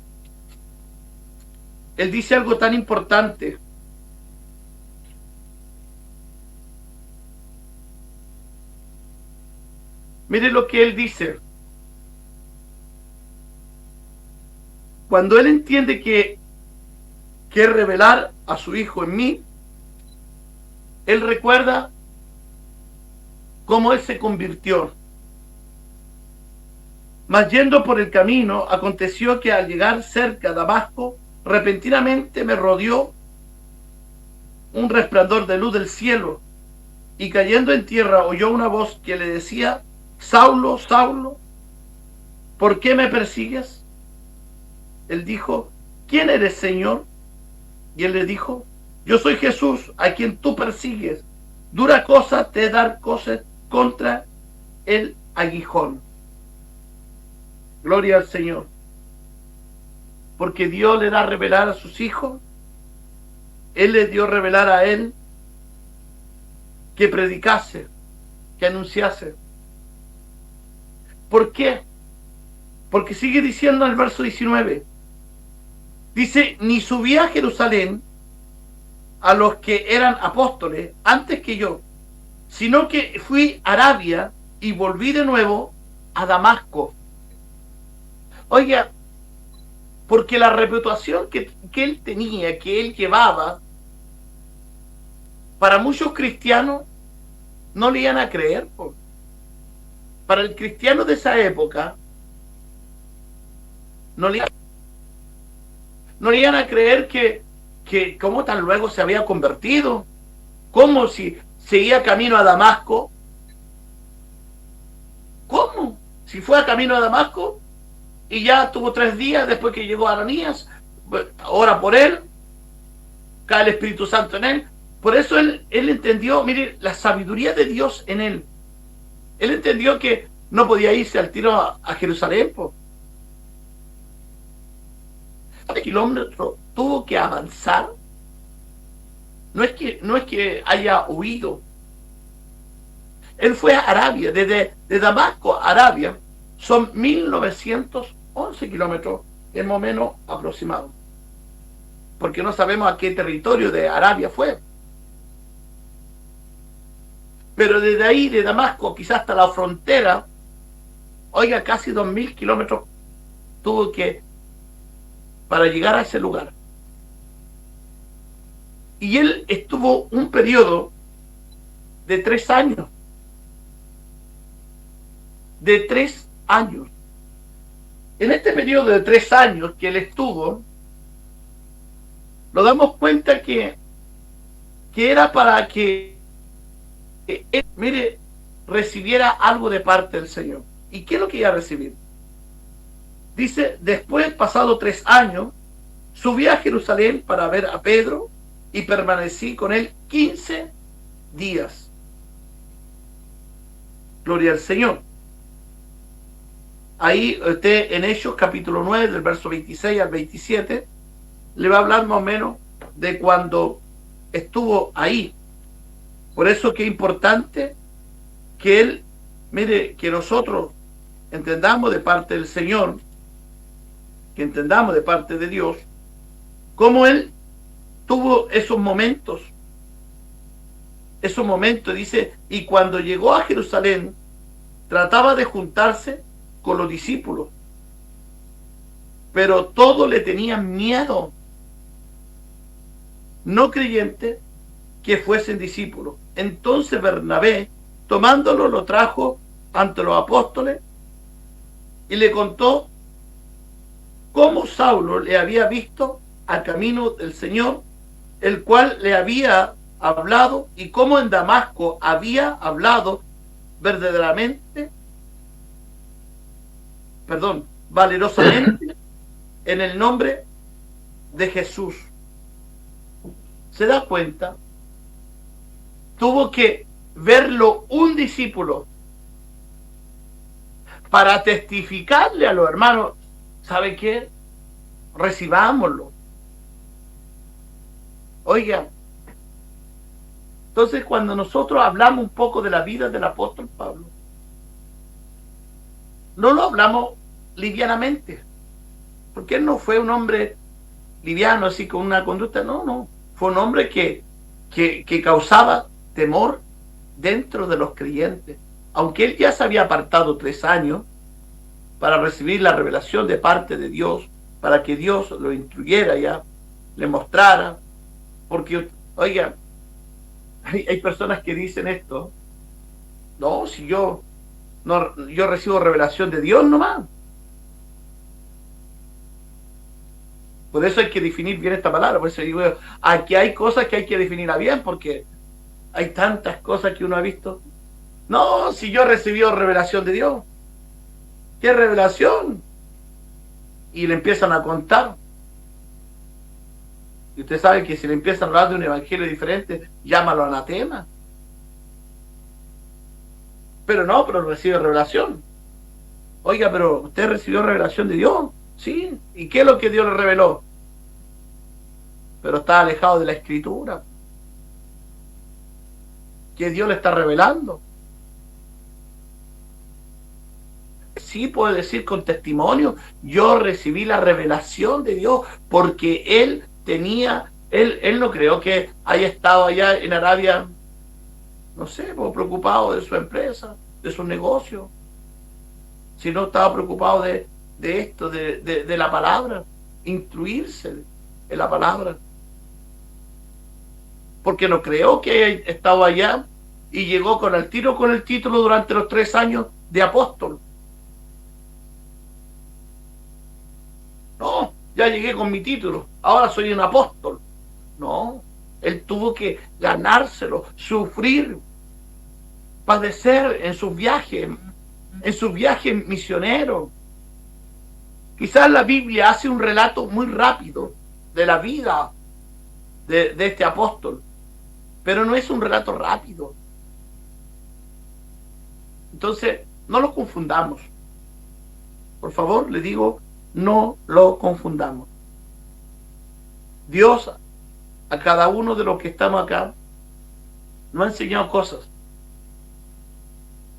[SPEAKER 1] Él dice algo tan importante. Mire lo que Él dice. Cuando Él entiende que revelar a su Hijo en mí, Él recuerda cómo Él se convirtió. Mas yendo por el camino, aconteció que al llegar cerca de Damasco, repentinamente me rodeó un resplandor de luz del cielo, y cayendo en tierra oyó una voz que le decía, Saulo, Saulo, ¿por qué me persigues? Él dijo, ¿quién eres, Señor? Y él le dijo, yo soy Jesús, a quien tú persigues. Dura cosa te dar cosas contra el aguijón. Gloria al Señor. Porque Dios le da a revelar a sus hijos. Él le dio a revelar a él que predicase, que anunciase. ¿Por qué? Porque sigue diciendo en el verso 19. Dice, ni subí a Jerusalén a los que eran apóstoles antes que yo, sino que fui a Arabia y volví de nuevo a Damasco. Oiga, porque la reputación que él tenía, que él llevaba, para muchos cristianos no le iban a creer. Para el cristiano de esa época, no le iban a creer que cómo tan luego se había convertido, como si seguía camino a Damasco. ¿Cómo? Si fue a camino a Damasco y ya tuvo 3 días después que llegó Ananías, ora por él, cae el Espíritu Santo en él. Por eso él entendió, mire, la sabiduría de Dios en él. Él entendió que no podía irse al tiro a Jerusalén. Kilómetros tuvo que avanzar. No es que haya huido. Él fue a Arabia, de Damasco a Arabia son 1911 kilómetros, es más o menos aproximado, porque no sabemos a qué territorio de Arabia fue. Pero desde ahí, de Damasco, quizás hasta la frontera, oiga, casi 2000 kilómetros tuvo que para llegar a ese lugar. Y él estuvo un periodo de 3 años. De 3 años. En este periodo de 3 años que él estuvo, nos damos cuenta que era para que él, mire, recibiera algo de parte del Señor. ¿Y qué es lo que iba a recibir? Dice, después, pasado 3 años, subí a Jerusalén para ver a Pedro y permanecí con él 15 días. Gloria al Señor. Ahí usted en Hechos capítulo 9, del verso 26 al 27, le va a hablar más o menos de cuando estuvo ahí. Por eso que es importante que él, mire, que nosotros entendamos de parte del Señor, que entendamos de parte de Dios, cómo él tuvo esos momentos, dice, y cuando llegó a Jerusalén, trataba de juntarse con los discípulos, pero todos le tenían miedo, no creyentes que fuesen discípulos. Entonces Bernabé, tomándolo, lo trajo ante los apóstoles y le contó cómo Saulo le había visto al camino del Señor, el cual le había hablado, y cómo en Damasco había hablado verdaderamente, valerosamente, en el nombre de Jesús. ¿Se da cuenta? Tuvo que verlo un discípulo para testificarle a los hermanos, ¿sabe qué? Recibámoslo. Oiga, entonces cuando nosotros hablamos un poco de la vida del apóstol Pablo, no lo hablamos livianamente, porque él no fue un hombre liviano, así con una conducta, no, fue un hombre que causaba temor dentro de los creyentes, aunque él ya se había apartado 3 años para recibir la revelación de parte de Dios, para que Dios lo instruyera ya, le mostrara, porque, oiga, hay personas que dicen esto, no, si yo recibo revelación de Dios nomás. Por eso hay que definir bien esta palabra, por eso digo, aquí hay cosas que hay que definirla bien, porque hay tantas cosas que uno ha visto. No, si yo recibí revelación de Dios. ¿Qué revelación? Y le empiezan a contar. Y usted sabe que si le empiezan a hablar de un evangelio diferente, llámalo anatema. Pero recibe revelación. Oiga, pero usted recibió revelación de Dios. Sí. ¿Y qué es lo que Dios le reveló? Pero está alejado de la Escritura. ¿Qué Dios le está revelando? Sí, puede decir con testimonio, yo recibí la revelación de Dios, porque él no creo que haya estado allá en Arabia, no sé, preocupado de su empresa, de su negocio, sino estaba preocupado de esto, de la palabra, instruirse en la palabra, porque no creo que haya estado allá y llegó con el título durante los 3 años de apóstol. No, ya llegué con mi título, ahora soy un apóstol. No, él tuvo que ganárselo, sufrir, padecer en sus viajes misioneros. Quizás la Biblia hace un relato muy rápido de la vida de este apóstol, pero no es un relato rápido. Entonces, no lo confundamos. Por favor, le digo, no lo confundamos. Dios a cada uno de los que estamos acá nos ha enseñado cosas.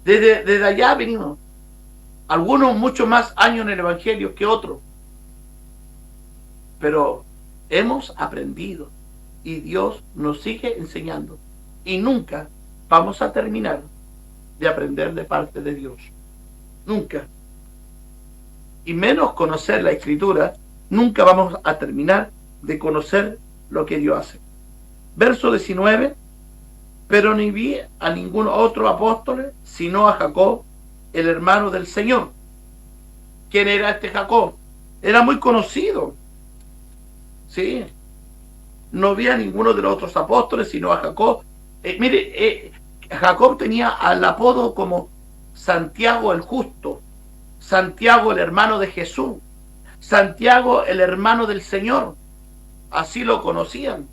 [SPEAKER 1] Desde allá venimos. Algunos mucho más años en el Evangelio que otros. Pero hemos aprendido y Dios nos sigue enseñando. Y nunca vamos a terminar de aprender de parte de Dios. Nunca. Y menos conocer la Escritura, nunca vamos a terminar de conocer lo que Dios hace. Verso 19, pero ni vi a ningún otro apóstol, sino a Jacob, el hermano del Señor. quién era este Jacob. Era muy conocido, ¿sí? No había ninguno de los otros apóstoles, sino a Jacob. Jacob tenía al apodo como Santiago el Justo, Santiago el hermano de Jesús, Santiago el hermano del Señor. Así lo conocían.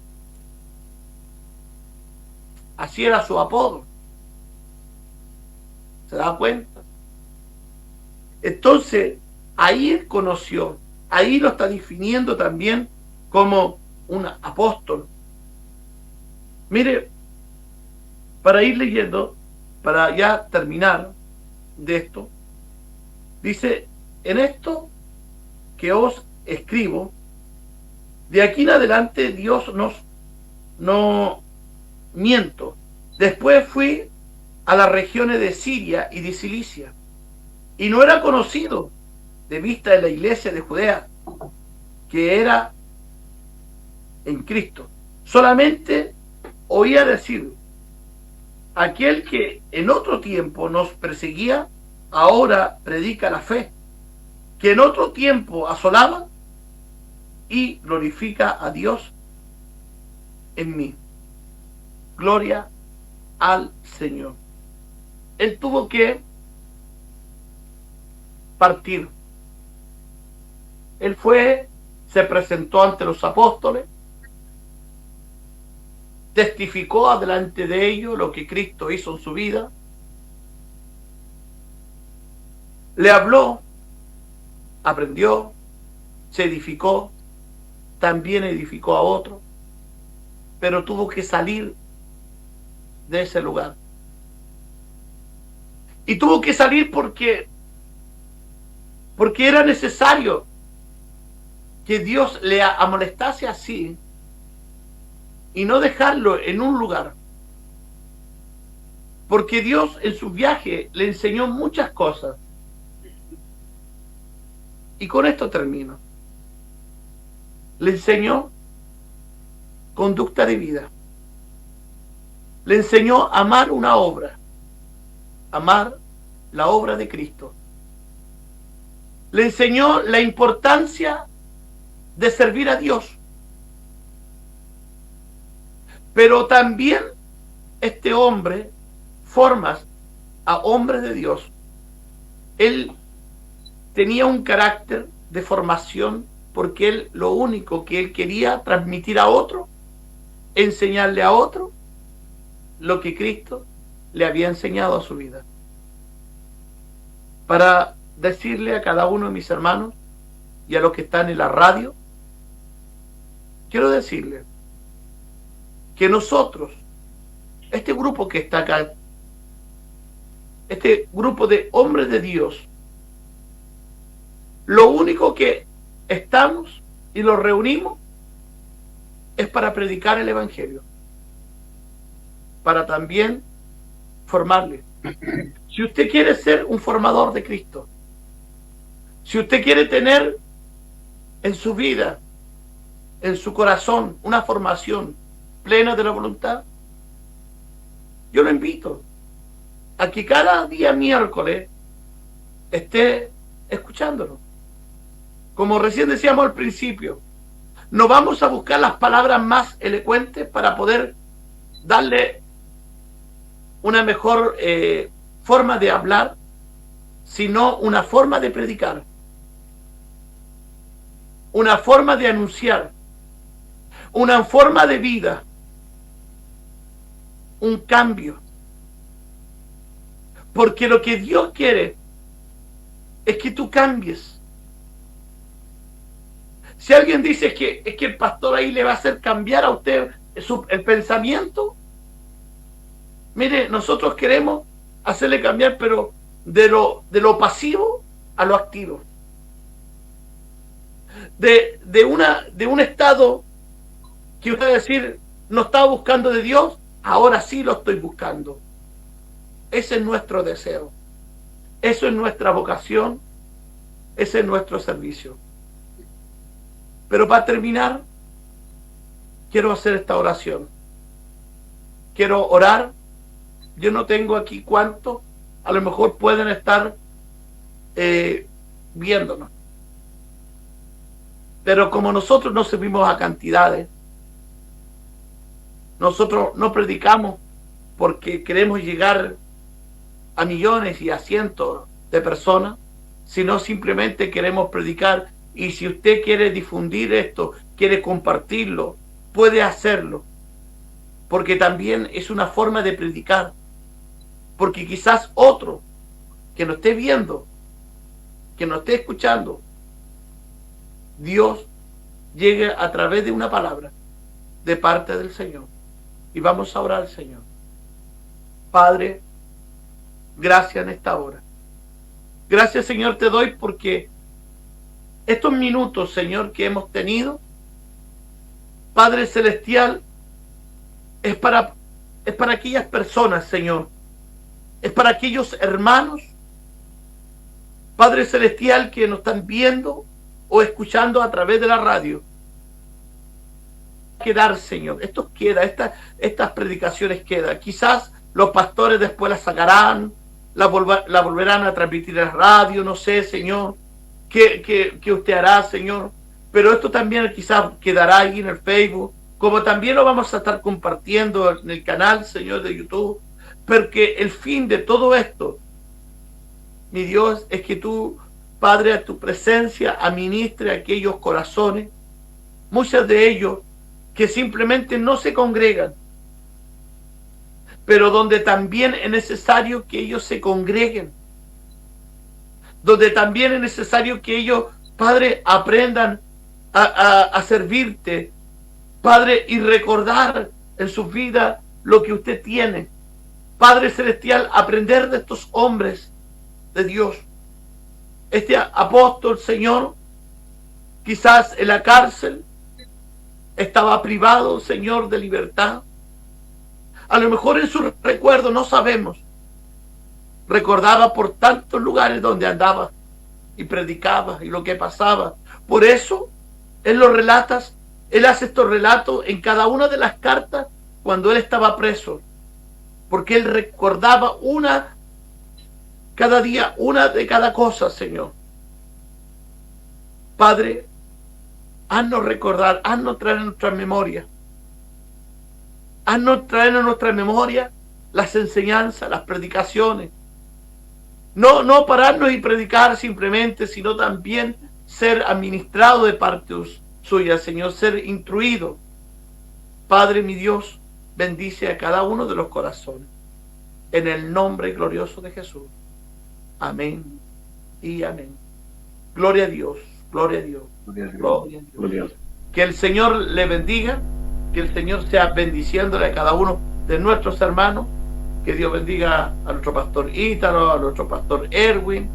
[SPEAKER 1] Así era su apodo. ¿Se da cuenta? Entonces, ahí él conoció, ahí lo está definiendo también como un apóstol. Mire, para ir leyendo, para ya terminar de esto, dice, en esto que os escribo, de aquí en adelante Dios no miento. Después fui a las regiones de Siria y de Cilicia, y no era conocido de vista de la iglesia de Judea, que era en Cristo. Solamente oía decir, aquel que en otro tiempo nos perseguía, ahora predica la fe, que en otro tiempo asolaba y glorifica a Dios en mí. Gloria al Señor. Él tuvo que partir. Él se presentó ante los apóstoles, testificó adelante de ellos lo que Cristo hizo en su vida, le habló, aprendió, se edificó, también edificó a otro, pero tuvo que salir de ese lugar. Y tuvo que salir porque era necesario que Dios le amonestase así y no dejarlo en un lugar. Porque Dios en su viaje le enseñó muchas cosas. Y con esto termino. Le enseñó conducta de vida. Le enseñó a amar una obra. Amar la obra de Cristo. Le enseñó la importancia de servir a Dios. Pero también este hombre forma a hombres de Dios. Él tenía un carácter de formación porque él lo único que él quería transmitir a otro, enseñarle a otro lo que Cristo le había enseñado a su vida. Para decirle a cada uno de mis hermanos y a los que están en la radio, quiero decirle que nosotros, este grupo que está acá, este grupo de hombres de Dios, lo único que estamos y los reunimos es para predicar el Evangelio, para también formarle. Si usted quiere ser un formador de Cristo, si usted quiere tener en su vida, en su corazón, una formación plena de la voluntad, yo lo invito a que cada día miércoles esté escuchándolo. Como recién decíamos al principio, no vamos a buscar las palabras más elocuentes para poder darle una mejor forma de hablar, sino una forma de predicar, una forma de anunciar, una forma de vida, un cambio. Porque lo que Dios quiere es que tú cambies. Si alguien dice que es que el pastor ahí le va a hacer cambiar a usted el pensamiento, mire, nosotros queremos hacerle cambiar, pero de lo pasivo a lo activo. De un estado que usted va a decir, no estaba buscando de Dios, ahora sí lo estoy buscando. Ese es nuestro deseo. Eso es nuestra vocación. Ese es nuestro servicio. Pero para terminar, quiero hacer esta oración. Quiero orar. Yo no tengo aquí cuánto. A lo mejor pueden estar viéndonos. Pero como nosotros no servimos a cantidades, nosotros no predicamos porque queremos llegar a millones y a cientos de personas, sino simplemente queremos predicar. Y si usted quiere difundir esto, quiere compartirlo, puede hacerlo, porque también es una forma de predicar. Porque quizás otro que nos esté viendo, que nos esté escuchando, Dios llegue a través de una palabra de parte del Señor. Y vamos a orar al Señor. Padre, gracias en esta hora. Gracias, Señor, te doy porque estos minutos, Señor, que hemos tenido, Padre Celestial, es para aquellas personas, Señor. Es para aquellos hermanos, Padre Celestial, que nos están viendo o escuchando a través de la radio. Quedar, Señor, esto queda, estas predicaciones quedan. Quizás los pastores después las sacarán, la volverán a transmitir en la radio, no sé, Señor, qué usted hará, Señor. Pero esto también quizás quedará ahí en el Facebook, como también lo vamos a estar compartiendo en el canal, Señor, de YouTube. Porque el fin de todo esto, mi Dios, es que tú, Padre, a tu presencia administre aquellos corazones, muchos de ellos que simplemente no se congregan, pero donde también es necesario que ellos se congreguen, donde también es necesario que ellos, Padre, aprendan a servirte, Padre, y recordar en su vida lo que usted tiene. Padre Celestial, aprender de estos hombres de Dios. Este apóstol, Señor, quizás en la cárcel, estaba privado, Señor, de libertad. A lo mejor en su recuerdo, no sabemos, recordaba por tantos lugares donde andaba y predicaba y lo que pasaba. Por eso, él lo relatas, él hace estos relatos en cada una de las cartas cuando él estaba preso. Porque él recordaba cada día, una de cada cosa, Señor. Padre, haznos recordar, haznos traer en nuestra memoria. Haznos traer en nuestra memoria las enseñanzas, las predicaciones. No pararnos y predicar simplemente, sino también ser administrado de parte suya, Señor, ser instruido. Padre, mi Dios, bendice a cada uno de los corazones. En el nombre glorioso de Jesús. Amén y amén. Gloria a Dios, gloria a Dios. Gloria a Dios. Gloria a Dios. Que el Señor le bendiga, que el Señor sea bendiciéndole a cada uno de nuestros hermanos. Que Dios bendiga a nuestro pastor Ítalo, a nuestro pastor Erwin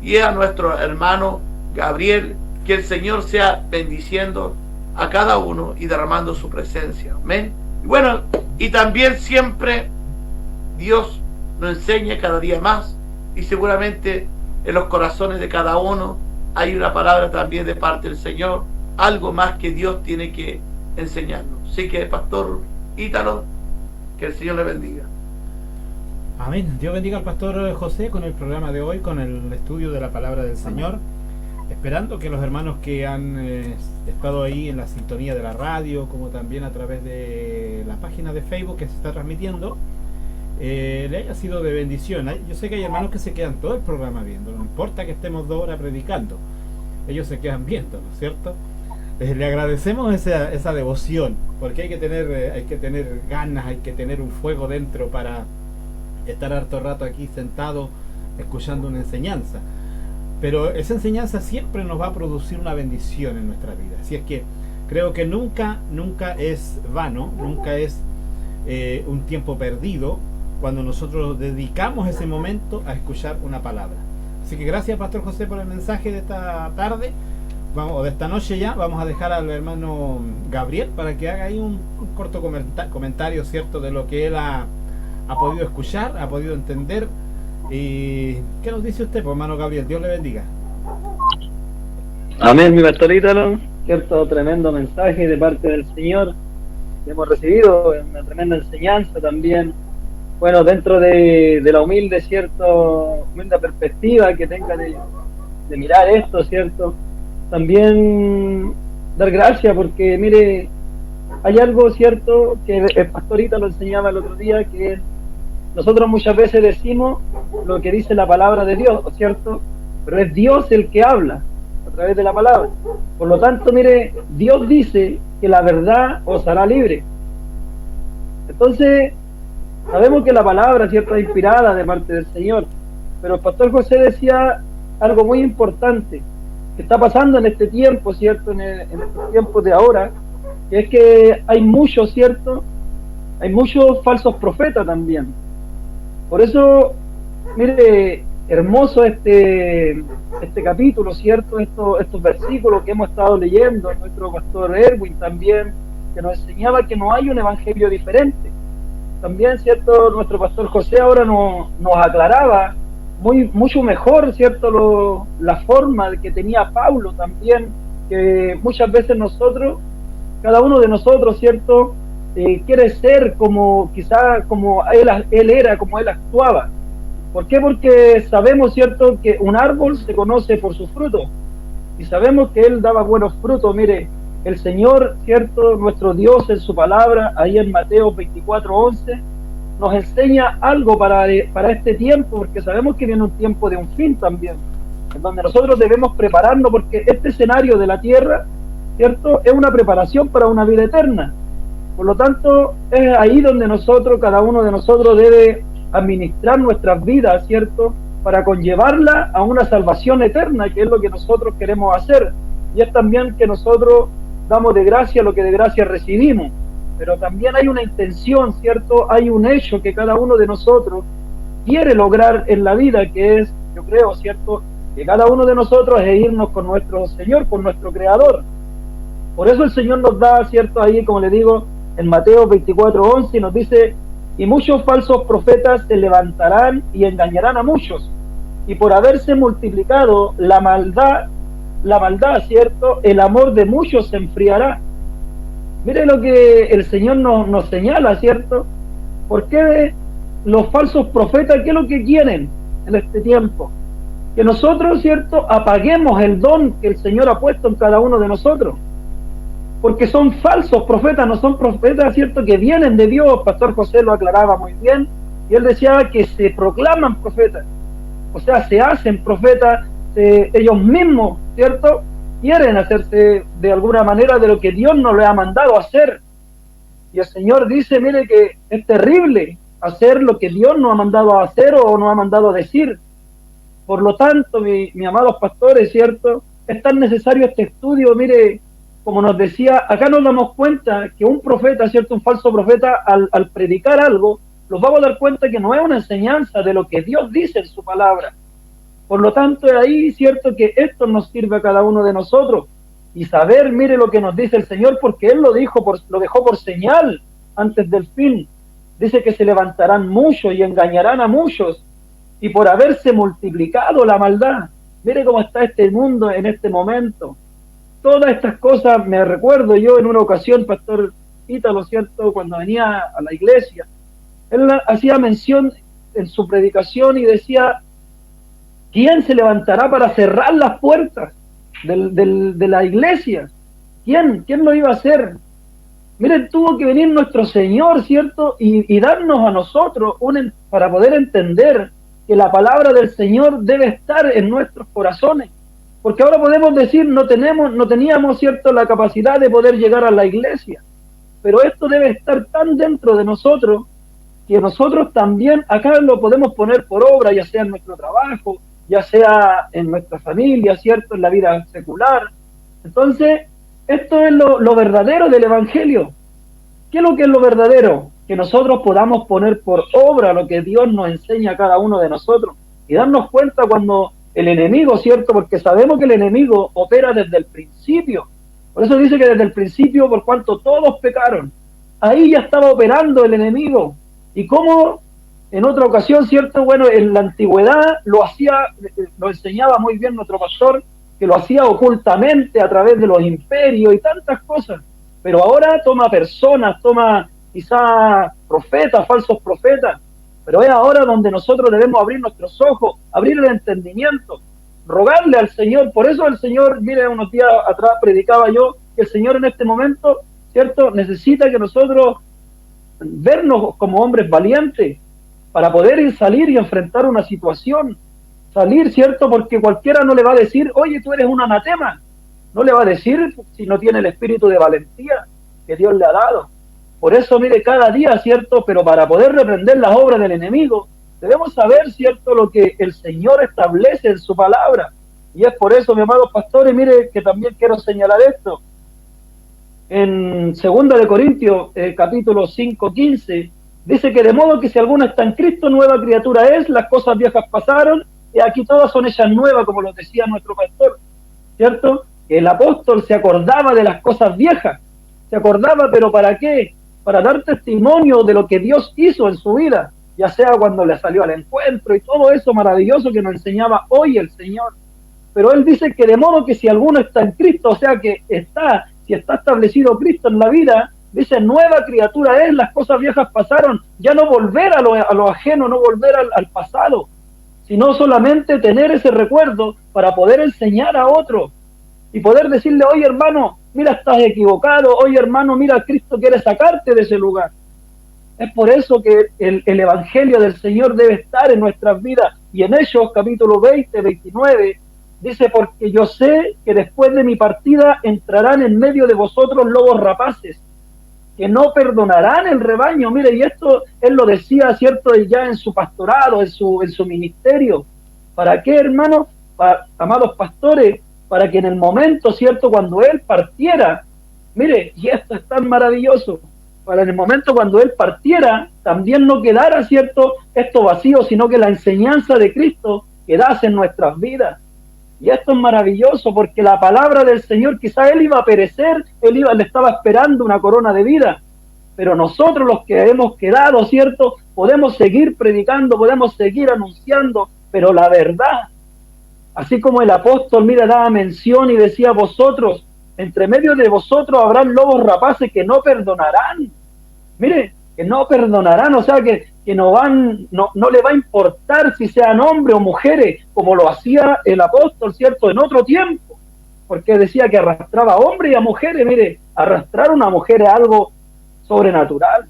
[SPEAKER 1] y a nuestro hermano Gabriel. Que el Señor sea bendiciendo a cada uno y derramando su presencia. Amén. Y bueno, y también siempre Dios nos enseña cada día más, y seguramente en los corazones de cada uno hay una palabra también de parte del Señor, algo más que Dios tiene que enseñarnos. Así que, pastor Ítalo, que el Señor le bendiga.
[SPEAKER 3] Amén. Dios bendiga al pastor José con el programa de hoy, con el estudio de la palabra del Señor. Esperando que los hermanos que han estado ahí en la sintonía de la radio, como también a través de la página de Facebook que se está transmitiendo, le haya sido de bendición. Yo sé que hay hermanos que se quedan todo el programa viendo, no importa que estemos 2 horas predicando, ellos se quedan viendo, ¿no es cierto? Le agradecemos esa devoción, porque hay que tener ganas, hay que tener un fuego dentro para estar harto rato aquí sentado escuchando una enseñanza. Pero esa enseñanza siempre nos va a producir una bendición en nuestra vida. Así es que creo que nunca es vano, nunca es un tiempo perdido cuando nosotros dedicamos ese momento a escuchar una palabra. Así que gracias, Pastor José, por el mensaje de esta tarde, o de esta noche ya. Vamos a dejar al hermano Gabriel para que haga ahí un corto comentario, ¿cierto?, de lo que él ha podido escuchar, ha podido entender. ¿Y qué nos dice usted, pues, hermano Gabriel? Dios le bendiga.
[SPEAKER 4] Amén, mi pastor Ítalo. Cierto, tremendo mensaje de parte del Señor que hemos recibido, una tremenda enseñanza también. Bueno, dentro de la humilde perspectiva que tenga de mirar esto, ¿cierto? También dar gracias porque, mire, hay algo, ¿cierto?, que el pastorita lo enseñaba el otro día, que nosotros muchas veces decimos lo que dice la palabra de Dios, ¿cierto? Pero es Dios el que habla a través de la palabra. Por lo tanto, mire, Dios dice que la verdad os hará libre. Entonces, sabemos que la palabra, ¿cierto?, es inspirada de parte del Señor. Pero el pastor José decía algo muy importante que está pasando en este tiempo, ¿cierto?, en estos tiempos de ahora, que es que hay muchos, ¿cierto?, hay muchos falsos profetas también. Por eso, mire, hermoso este capítulo, ¿cierto?, estos versículos que hemos estado leyendo, nuestro pastor Erwin también, que nos enseñaba que no hay un evangelio diferente. También, ¿cierto?, nuestro pastor José ahora nos aclaraba mucho mejor, ¿cierto?, la forma que tenía Pablo también, que muchas veces nosotros, cada uno de nosotros, ¿cierto?, quiere ser como quizá como él era, como él actuaba. ¿Por qué? Porque sabemos, ¿cierto?, que un árbol se conoce por sus frutos, y sabemos que él daba buenos frutos. Mire, el Señor, ¿cierto?, nuestro Dios en su palabra, ahí en Mateo 24:11, nos enseña algo para este tiempo, porque sabemos que viene un tiempo de un fin también, en donde nosotros debemos prepararnos, porque este escenario de la tierra, ¿cierto?, es una preparación para una vida eterna. Por lo tanto, es ahí donde nosotros, cada uno de nosotros debe administrar nuestras vidas, ¿cierto?, para conllevarla a una salvación eterna, que es lo que nosotros queremos hacer. Y es también que nosotros damos de gracia lo que de gracia recibimos. Pero también hay una intención, ¿cierto?, hay un hecho que cada uno de nosotros quiere lograr en la vida, que es, yo creo, ¿cierto?, que cada uno de nosotros es irnos con nuestro Señor, con nuestro Creador. Por eso el Señor nos da, ¿cierto?, ahí, como le digo, en Mateo 24:11, nos dice: y muchos falsos profetas se levantarán y engañarán a muchos, y por haberse multiplicado la maldad, ¿cierto?, el amor de muchos se enfriará. Mire lo que el Señor nos señala, ¿cierto? Porque los falsos profetas, ¿qué es lo que quieren en este tiempo? Que nosotros, ¿cierto?, apaguemos el don que el Señor ha puesto en cada uno de nosotros. Porque son falsos profetas, no son profetas, ¿cierto?, que vienen de Dios. Pastor José lo aclaraba muy bien, y él decía que se proclaman profetas, o sea, se hacen profetas, ellos mismos, ¿cierto?, quieren hacerse de alguna manera de lo que Dios no le ha mandado a hacer. Y el Señor dice, mire, que es terrible hacer lo que Dios nos ha mandado a hacer o nos ha mandado a decir. Por lo tanto, mis amados pastores, ¿cierto?, es tan necesario este estudio. Mire, como nos decía, acá nos damos cuenta que un profeta, ¿cierto?, un falso profeta, al predicar algo, nos vamos a dar cuenta que no es una enseñanza de lo que Dios dice en su palabra. Por lo tanto, es ahí, ¿cierto?, que esto nos sirve a cada uno de nosotros. Y saber, mire lo que nos dice el Señor, porque Él lo dejó por señal antes del fin. Dice que se levantarán muchos y engañarán a muchos, y por haberse multiplicado la maldad. Mire cómo está este mundo en este momento. Todas estas cosas, me recuerdo yo en una ocasión, pastor Ítalo, ¿cierto?, cuando venía a la iglesia, él hacía mención en su predicación y decía: ¿quién se levantará para cerrar las puertas de la iglesia? ¿Quién lo iba a hacer? Miren, tuvo que venir nuestro Señor, ¿cierto?, y darnos a nosotros para poder entender que la palabra del Señor debe estar en nuestros corazones. Porque ahora podemos decir, no teníamos, ¿cierto?, la capacidad de poder llegar a la iglesia. Pero esto debe estar tan dentro de nosotros que nosotros también acá lo podemos poner por obra, ya sea en nuestro trabajo, ya sea en nuestra familia, ¿cierto?, en la vida secular. Entonces, esto es lo verdadero del Evangelio. ¿Qué es lo que es lo verdadero? Que nosotros podamos poner por obra lo que Dios nos enseña a cada uno de nosotros y darnos cuenta cuando el enemigo, ¿cierto?, porque sabemos que el enemigo opera desde el principio. Por eso dice que desde el principio, por cuanto todos pecaron, ahí ya estaba operando el enemigo. Y como en otra ocasión, ¿cierto?, bueno, en la antigüedad lo enseñaba muy bien nuestro pastor, que lo hacía ocultamente a través de los imperios y tantas cosas. Pero ahora toma personas, toma quizá profetas, falsos profetas, pero es ahora donde nosotros debemos abrir nuestros ojos, abrir el entendimiento, rogarle al Señor. Por eso el Señor, mire, unos días atrás predicaba yo que el Señor en este momento, ¿cierto?, necesita que nosotros vernos como hombres valientes para poder salir y enfrentar una situación. Salir, ¿cierto?, porque cualquiera no le va a decir, oye, tú eres un anatema. No le va a decir si no tiene el espíritu de valentía que Dios le ha dado. Por eso, mire, cada día, ¿cierto?, pero para poder reprender las obras del enemigo, debemos saber, ¿cierto?, lo que el Señor establece en su palabra. Y es por eso, mi amado pastor, y mire que también quiero señalar esto. En 2 de Corintios, capítulo 5:15, dice que de modo que si alguno está en Cristo, nueva criatura es, las cosas viejas pasaron, y aquí todas son hechas nuevas, como lo decía nuestro pastor, ¿cierto? El apóstol se acordaba de las cosas viejas, se acordaba, pero ¿para qué? Para dar testimonio de lo que Dios hizo en su vida, ya sea cuando le salió al encuentro y todo eso maravilloso que nos enseñaba hoy el Señor. Pero él dice que de modo que si alguno está en Cristo, o sea que si está establecido Cristo en la vida, dice, nueva criatura es, las cosas viejas pasaron, ya no volver a lo ajeno, no volver al pasado, sino solamente tener ese recuerdo para poder enseñar a otro y poder decirle, oye hermano, mira, estás equivocado, oye hermano, mira, Cristo quiere sacarte de ese lugar. Es por eso que el Evangelio del Señor debe estar en nuestras vidas. Y en Hechos, capítulo 20, 29, dice, porque yo sé que después de mi partida entrarán en medio de vosotros lobos rapaces, que no perdonarán el rebaño. Mire, y esto él lo decía, ¿cierto?, ya en su pastorado, en su ministerio. ¿Para qué, hermano? Amados pastores, para que en el momento, ¿cierto?, cuando él partiera, mire, y esto es tan maravilloso, para en el momento cuando él partiera, también no quedara, ¿cierto?, esto vacío, sino que la enseñanza de Cristo quedase en nuestras vidas. Y esto es maravilloso, porque la palabra del Señor, quizá él iba a perecer, le estaba esperando una corona de vida, pero nosotros los que hemos quedado, ¿cierto?, podemos seguir predicando, podemos seguir anunciando, pero la verdad, así como el apóstol, mira, daba mención y decía, vosotros, entre medio de vosotros habrán lobos rapaces que no perdonarán. Mire, que no perdonarán, o sea que no le va a importar si sean hombres o mujeres, como lo hacía el apóstol, ¿cierto?, en otro tiempo, porque decía que arrastraba a hombres y a mujeres. Mire, arrastrar a una mujer es algo sobrenatural.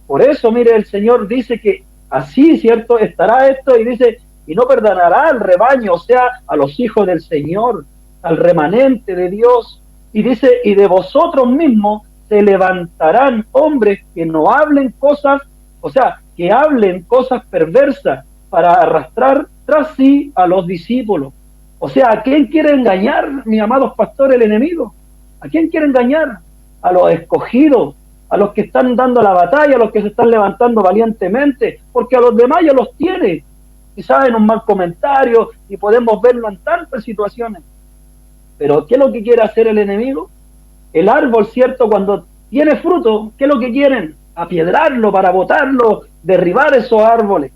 [SPEAKER 4] Por eso, mire, el Señor dice que así, ¿cierto?, estará esto, y dice, y no perdonará al rebaño, o sea, a los hijos del Señor, al remanente de Dios, y dice, y de vosotros mismos se levantarán hombres que no hablen cosas, o sea, que hablen cosas perversas para arrastrar tras sí a los discípulos. O sea, ¿a quién quiere engañar, mis amados pastores, el enemigo? ¿A quién quiere engañar? A los escogidos, a los que están dando la batalla, a los que se están levantando valientemente, porque a los demás ya los tiene, quizás en un mal comentario, y podemos verlo en tantas situaciones. Pero ¿qué es lo que quiere hacer el enemigo? El árbol, ¿cierto?, cuando tiene fruto, ¿qué es lo que quieren? Apiedrarlo, para botarlo, derribar esos árboles,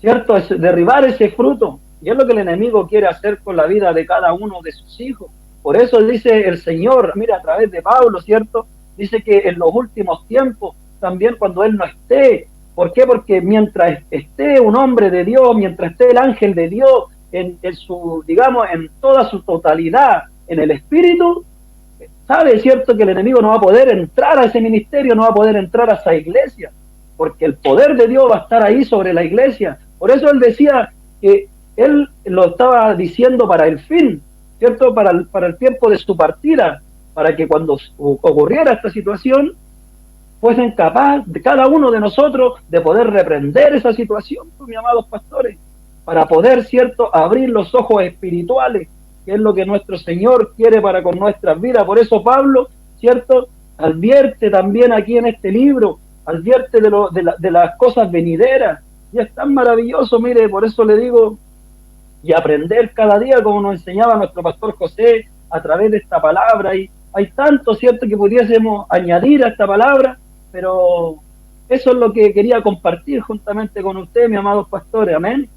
[SPEAKER 4] ¿cierto? Derribar ese fruto. Y es lo que el enemigo quiere hacer con la vida de cada uno de sus hijos. Por eso dice el Señor, mira, a través de Pablo, ¿cierto?, dice que en los últimos tiempos, también cuando Él no esté, ¿por qué? Porque mientras esté un hombre de Dios, mientras esté el ángel de Dios, en su, digamos, en toda su totalidad, en el Espíritu, sabe, ¿cierto?, que el enemigo no va a poder entrar a ese ministerio, no va a poder entrar a esa iglesia, porque el poder de Dios va a estar ahí sobre la iglesia. Por eso él decía que él lo estaba diciendo para el fin, ¿cierto?, para el tiempo de su partida, para que cuando ocurriera esta situación, fuesen capaces de cada uno de nosotros de poder reprender esa situación, mis amados pastores, para poder, ¿cierto?, abrir los ojos espirituales, que es lo que nuestro Señor quiere para con nuestras vidas. Por eso Pablo, ¿cierto?, advierte también aquí en este libro, advierte de las cosas venideras, y es tan maravilloso, mire, por eso le digo, y aprender cada día, como nos enseñaba nuestro pastor José, a través de esta palabra. Y hay tanto, ¿cierto?, que pudiésemos añadir a esta palabra, pero eso es lo que quería compartir juntamente con usted, mis amados pastores. Amén.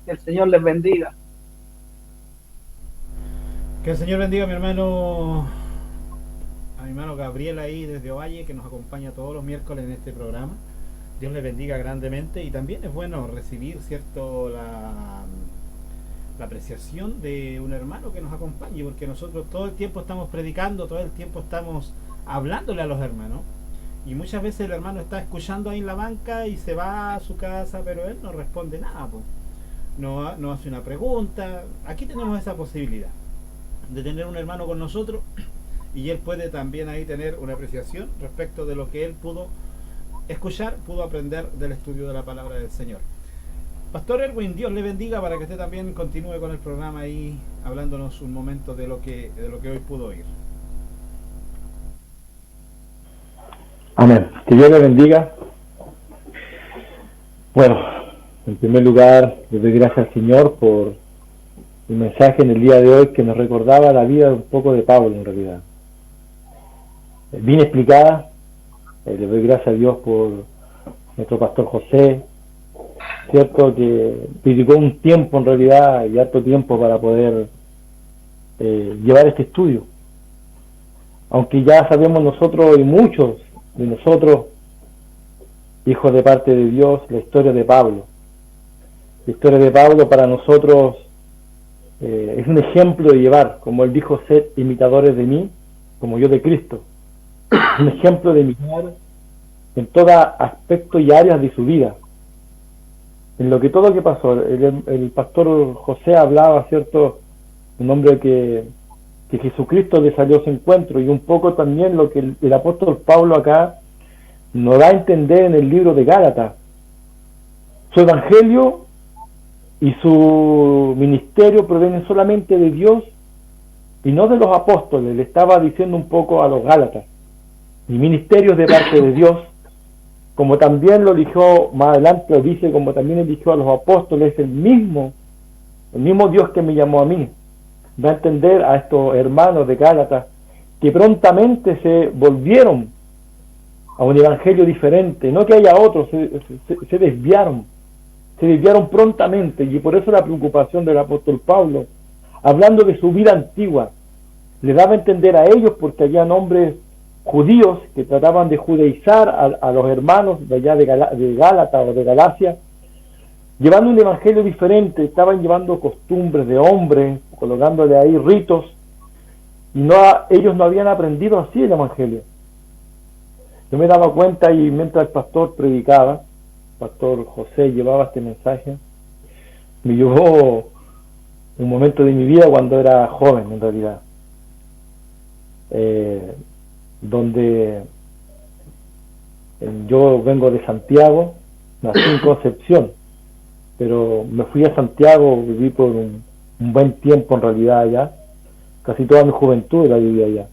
[SPEAKER 4] Que el Señor les bendiga.
[SPEAKER 3] Que el Señor bendiga a mi hermano Gabriel ahí desde Ovalle, que nos acompaña todos los miércoles en este programa. Dios le bendiga grandemente. Y también es bueno recibir, ¿cierto?, la apreciación de un hermano que nos acompañe, porque nosotros todo el tiempo estamos predicando, todo el tiempo estamos hablándole a los hermanos, y muchas veces el hermano está escuchando ahí en la banca y se va a su casa, pero él no responde nada, pues. No hace una pregunta. Aquí tenemos esa posibilidad de tener un hermano con nosotros, y él puede también ahí tener una apreciación respecto de lo que él pudo escuchar, pudo aprender del estudio de la palabra del Señor. Pastor Erwin, Dios le bendiga, para que usted también continúe con el programa ahí, hablándonos un momento de lo que hoy pudo oír.
[SPEAKER 2] Amén. Que Dios le bendiga. Bueno, en primer lugar, le doy gracias al Señor por el mensaje en el día de hoy que nos recordaba la vida un poco de Pablo, en realidad. Bien explicada. Le doy gracias a Dios por nuestro pastor José, cierto, que dedicó un tiempo, en realidad, y harto tiempo para poder llevar este estudio. Aunque ya sabemos nosotros, y muchos de nosotros, hijos de parte de Dios, la historia de Pablo. La historia de Pablo para nosotros es un ejemplo de llevar, como él dijo, sed imitadores de mí, como yo de Cristo. Es un ejemplo de imitar en todo aspecto y áreas de su vida. En lo que todo lo que pasó, el pastor José hablaba, cierto, un hombre que Jesucristo le salió a su encuentro, y un poco también lo que el apóstol Pablo acá nos da a entender en el libro de Gálatas. Su evangelio y su ministerio provienen solamente de Dios y no de los apóstoles. Le estaba diciendo un poco a los Gálatas: mi ministerio es de parte de Dios, como también lo eligió, más adelante lo dice, como también eligió a los apóstoles, el mismo Dios que me llamó a mí. Da a entender a estos hermanos de Gálatas que prontamente se volvieron a un evangelio diferente, no que haya otros, se desviaron prontamente, y por eso la preocupación del apóstol Pablo, hablando de su vida antigua, le daba a entender a ellos, porque habían hombres judíos que trataban de judaizar a los hermanos de allá de Gálata o de Galacia, llevando un evangelio diferente. Estaban llevando costumbres de hombres, colocándole ahí ritos, y ellos no habían aprendido así el evangelio. Yo me daba cuenta, y mientras el pastor predicaba, el pastor José llevaba este mensaje, me llevó un momento de mi vida cuando era joven, en realidad, donde yo vengo de Santiago, nací en Concepción, pero me fui a Santiago, viví por un buen tiempo en realidad allá, casi toda mi juventud la viví allá.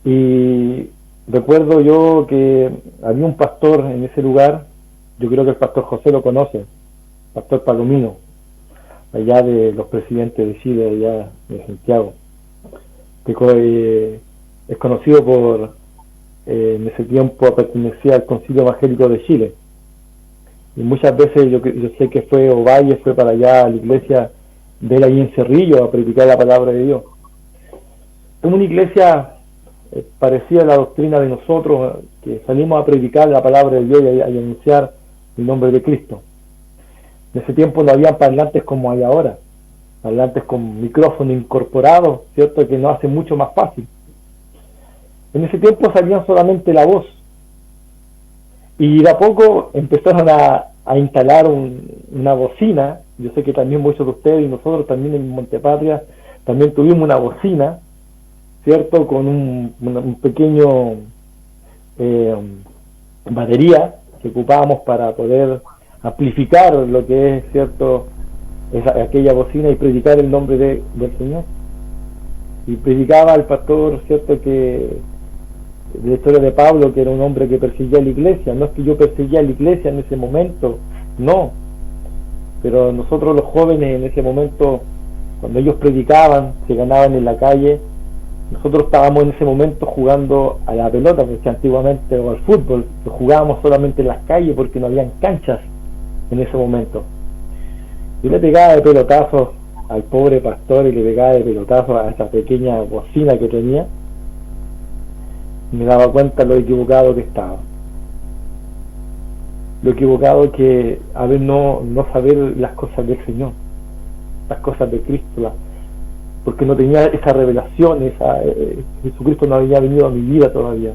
[SPEAKER 2] Y recuerdo yo que había un pastor en ese lugar, yo creo que el pastor José lo conoce, pastor Palomino, allá de los presidentes de Chile, allá de Santiago, que es conocido por, en ese tiempo pertenecía al Concilio Evangélico de Chile, y muchas veces yo sé que fue Ovalle, fue para allá a la iglesia de él ahí en Cerrillo a predicar la palabra de Dios. Es una iglesia parecida a la doctrina de nosotros, que salimos a predicar la palabra de Dios y a anunciar el nombre de Cristo. En ese tiempo no había parlantes como hay ahora, parlantes con micrófono incorporado, cierto, que nos hace mucho más fácil. En ese tiempo salían solamente la voz, y de a poco empezaron a instalar una bocina. Yo sé que también muchos de ustedes y nosotros también en Montepatria también tuvimos una bocina, cierto, con un pequeño batería que ocupábamos para poder amplificar lo que es, cierto, aquella bocina, y predicar el nombre del Señor. Y predicaba el pastor, cierto, que de la historia de Pablo, que era un hombre que perseguía a la iglesia. No es que yo perseguía a la iglesia en ese momento, no, pero nosotros los jóvenes en ese momento, cuando ellos predicaban, se ganaban en la calle, nosotros estábamos en ese momento jugando a la pelota, porque antiguamente, o al fútbol, lo jugábamos solamente en las calles porque no habían canchas en ese momento. Yo le pegaba de pelotazos al pobre pastor, y le pegaba de pelotazos a esa pequeña bocina que tenía, y me daba cuenta lo equivocado que estaba. Lo equivocado que a ver no saber las cosas del Señor. las cosas de Cristo, porque no tenía esa revelación, Jesucristo no había venido a mi vida todavía.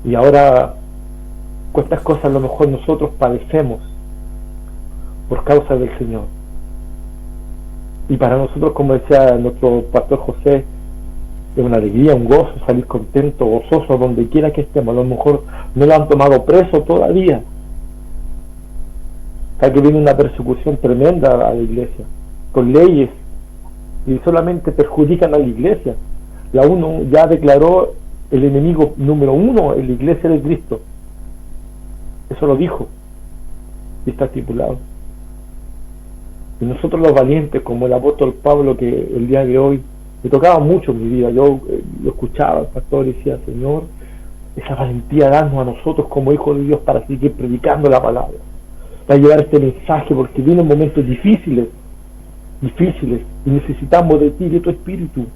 [SPEAKER 2] Y ahora, cuántas cosas a lo mejor nosotros padecemos por causa del Señor. Y para nosotros, como decía nuestro pastor José, es una alegría, un gozo, salir contento, gozoso, donde quiera que estemos. A lo mejor no lo han tomado preso todavía. Acá que viene una persecución tremenda a la iglesia, con leyes, y solamente perjudican a la iglesia. La ONU ya declaró el enemigo número 1 en la iglesia de Cristo. Eso lo dijo, y está estipulado. Y nosotros los valientes, como el apóstol Pablo, que el día de hoy me tocaba mucho en mi vida, yo lo escuchaba, el pastor decía, Señor, esa valentía danos a nosotros como hijos de Dios para seguir predicando la palabra, para llevar este mensaje, porque vienen momentos difíciles, y necesitamos de ti, de tu espíritu.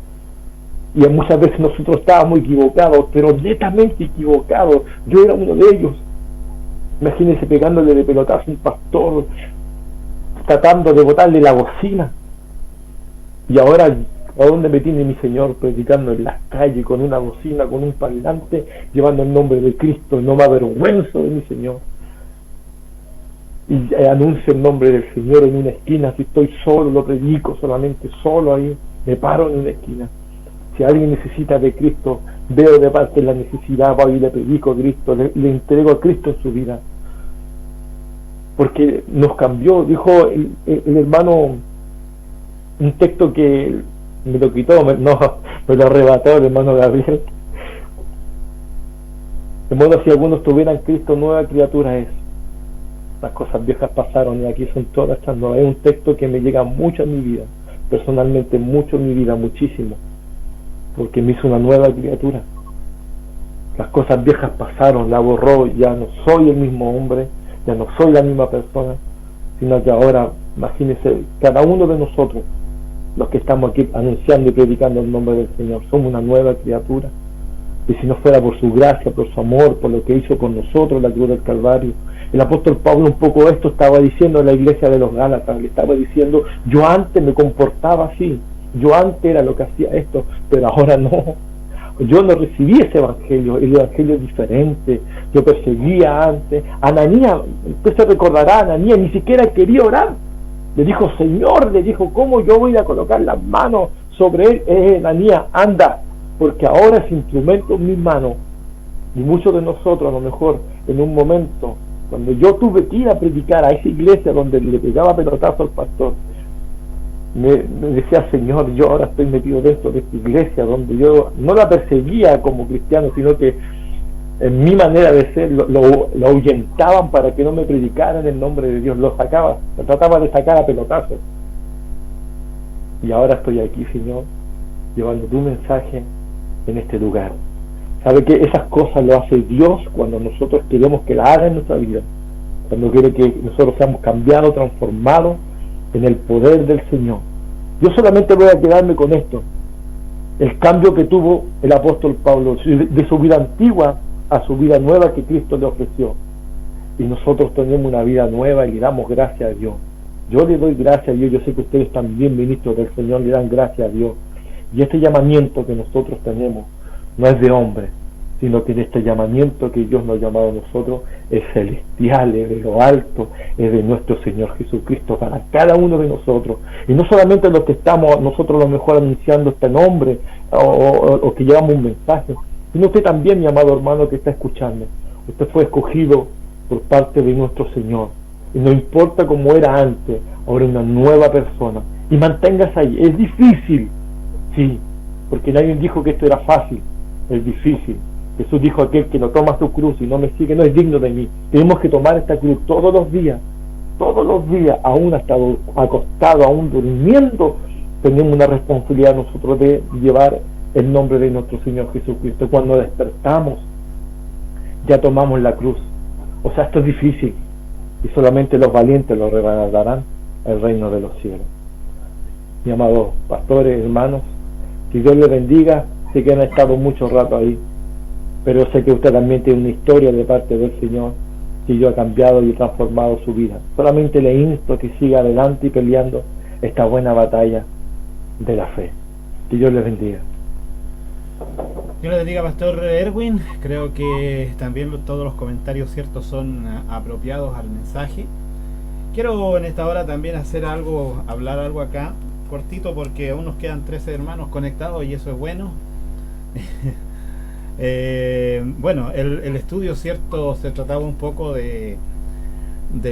[SPEAKER 2] Y muchas veces nosotros estábamos equivocados, pero netamente equivocados. Yo era uno de ellos. Imagínense pegándole de pelotazo a un pastor, tratando de botarle la bocina. Y ahora, ¿a dónde me tiene mi Señor? Predicando en las calles con una bocina, con un parlante, llevando el nombre de Cristo. No me avergüenzo de mi Señor. Y anuncio el nombre del Señor en una esquina. Si estoy solo, lo predico solamente, solo ahí. Me paro en una esquina. Si alguien necesita de Cristo, veo de parte la necesidad, voy y le predico a Cristo, le entrego a Cristo en su vida. Porque nos cambió, dijo el hermano, un texto que me lo quitó, me lo arrebató el hermano Gabriel. De modo, si algunos tuvieran Cristo, nueva criatura es. Las cosas viejas pasaron y aquí son todas estas nuevas. Es un texto que me llega mucho en mi vida, personalmente mucho en mi vida, muchísimo, porque me hizo una nueva criatura. Las cosas viejas pasaron, la borró, ya no soy el mismo hombre, ya no soy la misma persona, sino que ahora, imagínense, cada uno de nosotros, los que estamos aquí anunciando y predicando el nombre del Señor, somos una nueva criatura. Y si no fuera por su gracia, por su amor, por lo que hizo con nosotros, la cruz del Calvario. El apóstol Pablo un poco esto estaba diciendo en la iglesia de los Gálatas, le estaba diciendo, yo antes me comportaba así, yo antes era lo que hacía esto, pero ahora no. Yo no recibí ese evangelio, el evangelio es diferente. Yo perseguía antes. Ananías, usted se recordará, Ananías ni siquiera quería orar. Le dijo, Señor, le dijo, ¿cómo yo voy a colocar las manos sobre él? Ananías, anda, porque ahora es instrumento en mis manos. Y muchos de nosotros, a lo mejor, en un momento, cuando yo tuve que ir a predicar a esa iglesia donde le pegaba pelotazo al pastor, me decía, Señor, yo ahora estoy metido dentro de esta iglesia donde yo no la perseguía como cristiano, sino que en mi manera de ser lo ahuyentaban para que no me predicara en el nombre de Dios, lo trataba de sacar a pelotazos. Y ahora estoy aquí, Señor, llevando tu mensaje en este lugar. ¿Sabe que esas cosas lo hace Dios cuando nosotros queremos que la haga en nuestra vida? Cuando quiere que nosotros seamos cambiados, transformados en el poder del Señor. Yo solamente voy a quedarme con esto. El cambio que tuvo el apóstol Pablo de su vida antigua a su vida nueva que Cristo le ofreció. Y nosotros tenemos una vida nueva y le damos gracias a Dios. Yo le doy gracias a Dios. Yo sé que ustedes también, ministros del Señor, le dan gracias a Dios. Y este llamamiento que nosotros tenemos no es de hombre, sino que este llamamiento que Dios nos ha llamado a nosotros es celestial, es de lo alto, es de nuestro Señor Jesucristo para cada uno de nosotros. Y no solamente los que estamos nosotros a lo mejor anunciando este nombre o que llevamos un mensaje, sino usted también, mi amado hermano que está escuchando. Usted fue escogido por parte de nuestro Señor. Y no importa cómo era antes, ahora es una nueva persona. Y manténgase ahí. Es difícil, sí, porque nadie dijo que esto era fácil. Es difícil. Jesús dijo, aquel que no toma su cruz y no me sigue no es digno de mí. Tenemos que tomar esta cruz todos los días, aún hasta acostado, aún durmiendo, tenemos una responsabilidad nosotros de llevar el nombre de nuestro Señor Jesucristo. Cuando despertamos, ya tomamos la cruz. O sea, esto es difícil, y solamente los valientes lo regalarán el reino de los cielos. Mi amado pastores, hermanos, que Dios les bendiga. Sé que han estado mucho rato ahí, pero sé que usted también tiene una historia de parte del Señor, si Dios ha cambiado y transformado su vida. Solamente le insto a que siga adelante y peleando esta buena batalla de la fe. Que Dios les bendiga.
[SPEAKER 3] Dios le bendiga, Pastor Erwin. Creo que también todos los comentarios ciertos son apropiados al mensaje. Quiero en esta hora también hablar algo acá, cortito, porque aún nos quedan 13 hermanos conectados y eso es bueno. Bueno, el estudio cierto se trataba un poco de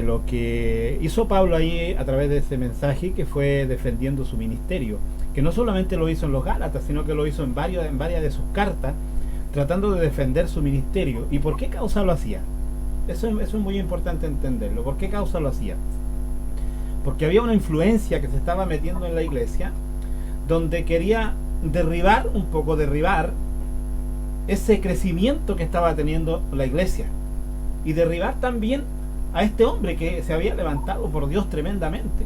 [SPEAKER 3] lo que hizo Pablo ahí a través de ese mensaje, que fue defendiendo su ministerio, que no solamente lo hizo en los Gálatas, sino que lo hizo en varias de sus cartas, tratando de defender su ministerio. ¿Y por qué causa lo hacía? Eso es muy importante entenderlo. ¿Por qué causa lo hacía? Porque había una influencia que se estaba metiendo en la iglesia, donde quería derribar ese crecimiento que estaba teniendo la iglesia, y derribar también a este hombre que se había levantado por Dios tremendamente,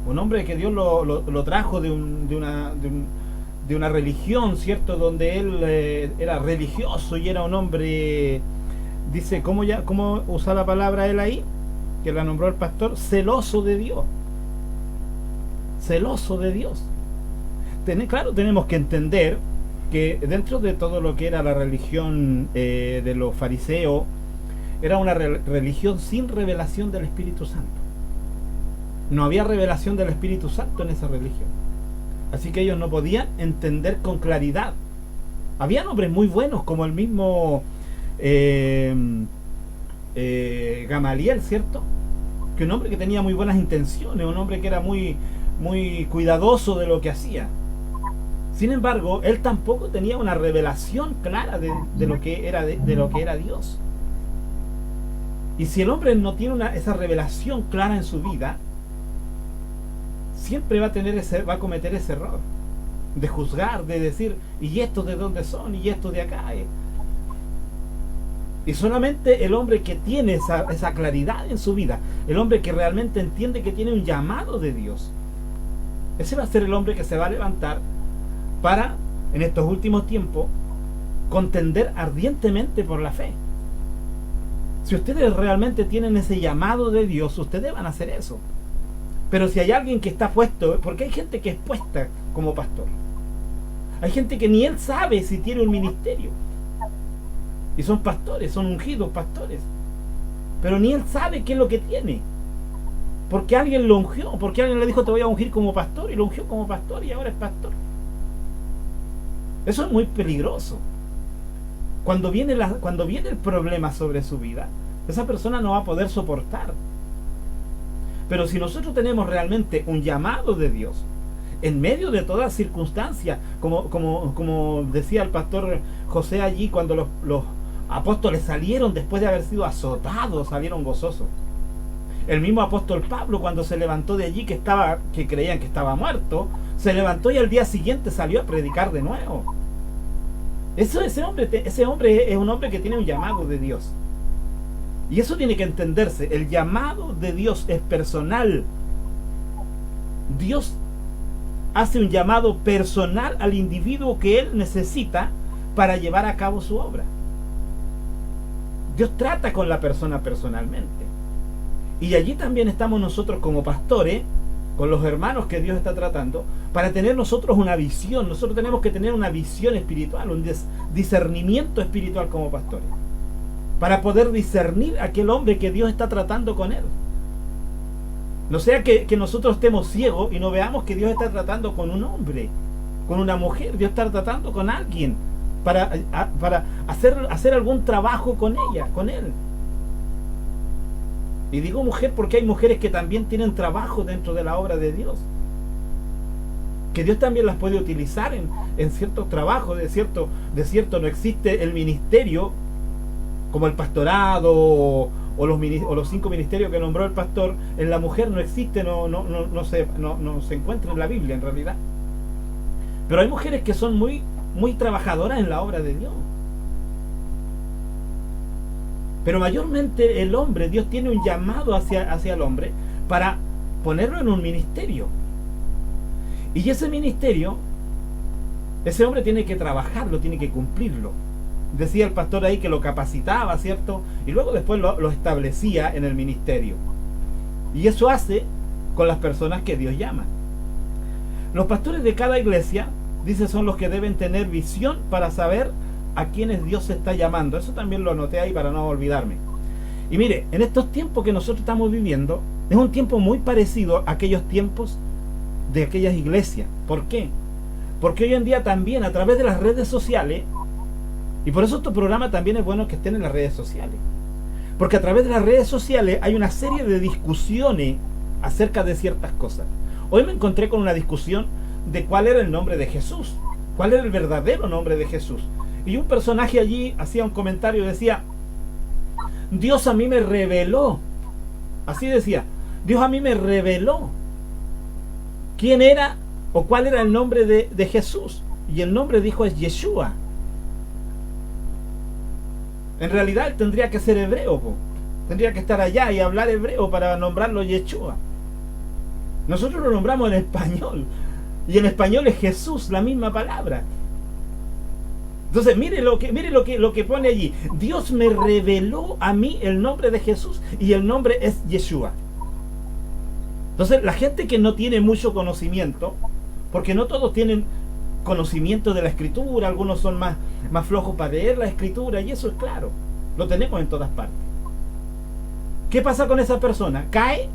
[SPEAKER 3] un hombre que Dios lo trajo de una religión, ¿cierto?, donde él era religioso y era un hombre, dice, ¿cómo usa la palabra él ahí? Que la nombró el pastor, celoso de Dios. Celoso de Dios. Claro, tenemos que entender que dentro de todo lo que era la religión de los fariseos, era una religión sin revelación del Espíritu Santo. No había revelación del Espíritu Santo en esa religión. Así que ellos no podían entender con claridad. Habían hombres muy buenos, como el mismo Gamaliel, ¿cierto? Que un hombre que tenía muy buenas intenciones, un hombre que era muy cuidadoso de lo que hacía. Sin embargo, él tampoco tenía una revelación clara de lo que era de lo que era Dios. Y si el hombre no tiene esa revelación clara en su vida, siempre va a cometer ese error de juzgar, de decir, ¿y estos de dónde son? ¿Y estos de acá? Y solamente el hombre que tiene esa claridad en su vida, el hombre que realmente entiende que tiene un llamado de Dios, ese va a ser el hombre que se va a levantar para, en estos últimos tiempos, contender ardientemente por la fe. Si ustedes realmente tienen ese llamado de Dios, ustedes van a hacer eso. Pero si hay alguien que está puesto, porque hay gente que es puesta como pastor, hay gente que ni él sabe si tiene un ministerio, y son pastores, son ungidos pastores, pero ni él sabe qué es lo que tiene, porque alguien lo ungió, porque alguien le dijo, te voy a ungir como pastor, y lo ungió como pastor y ahora es pastor. Eso es muy peligroso. Cuando viene el problema sobre su vida, esa persona no va a poder soportar. Pero si nosotros tenemos realmente un llamado de Dios, en medio de toda circunstancia, como decía el pastor José allí, cuando los apóstoles salieron después de haber sido azotados, salieron gozosos. El mismo apóstol Pablo, cuando se levantó de allí, que creían que estaba muerto, se levantó y al día siguiente salió a predicar de nuevo. Ese hombre es un hombre que tiene un llamado de Dios. Y eso tiene que entenderse. El llamado de Dios es personal. Dios hace un llamado personal al individuo que él necesita para llevar a cabo su obra. Dios trata con la persona personalmente. Y allí también estamos nosotros como pastores, con los hermanos que Dios está tratando, para tener nosotros una visión. Nosotros tenemos que tener una visión espiritual, un discernimiento espiritual como pastores, para poder discernir a aquel hombre que Dios está tratando con él. No sea que nosotros estemos ciegos y no veamos que Dios está tratando con un hombre, con una mujer. Dios está tratando con alguien para hacer algún trabajo con ella, con él. Y digo mujer porque hay mujeres que también tienen trabajo dentro de la obra de Dios, que Dios también las puede utilizar en ciertos trabajos. De cierto no existe el ministerio como el pastorado o los 5 ministerios que nombró el pastor. En la mujer no existe, no se encuentra en la Biblia en realidad. Pero hay mujeres que son muy trabajadoras en la obra de Dios. Pero mayormente el hombre, Dios tiene un llamado hacia el hombre para ponerlo en un ministerio. Y ese ministerio, ese hombre tiene que trabajarlo, tiene que cumplirlo. decía el pastor ahí que lo capacitaba, ¿cierto? Y luego después lo establecía en el ministerio. Y eso hace con las personas que Dios llama. Los pastores de cada iglesia, dice, son los que deben tener visión para saber a quienes Dios está llamando. Eso también lo anoté ahí para no olvidarme. Y mire, en estos tiempos que nosotros estamos viviendo, es un tiempo muy parecido a aquellos tiempos de aquellas iglesias. ¿Por qué? Porque hoy en día también a través de las redes sociales, y por eso este programa también es bueno que estén en las redes sociales, porque a través de las redes sociales hay una serie de discusiones acerca de ciertas cosas. Hoy me encontré con una discusión de cuál era el nombre de Jesús, cuál era el verdadero nombre de Jesús. Y un personaje allí hacía un comentario y decía: Dios a mí me reveló, así decía, Dios a mí me reveló quién era o cuál era el nombre de Jesús. Y el nombre, dijo, es Yeshua. En realidad él tendría que ser hebreo, tendría que estar allá y hablar hebreo para nombrarlo Yeshua. Nosotros lo nombramos en español, y en español es Jesús, la misma palabra. Entonces mire lo que pone allí: Dios me reveló a mí el nombre de Jesús, y el nombre es Yeshua. Entonces la gente que no tiene mucho conocimiento, porque no todos tienen conocimiento de la escritura, algunos son más flojos para leer la escritura, y eso es claro, lo tenemos en todas partes. ¿Qué pasa con esa persona? Cae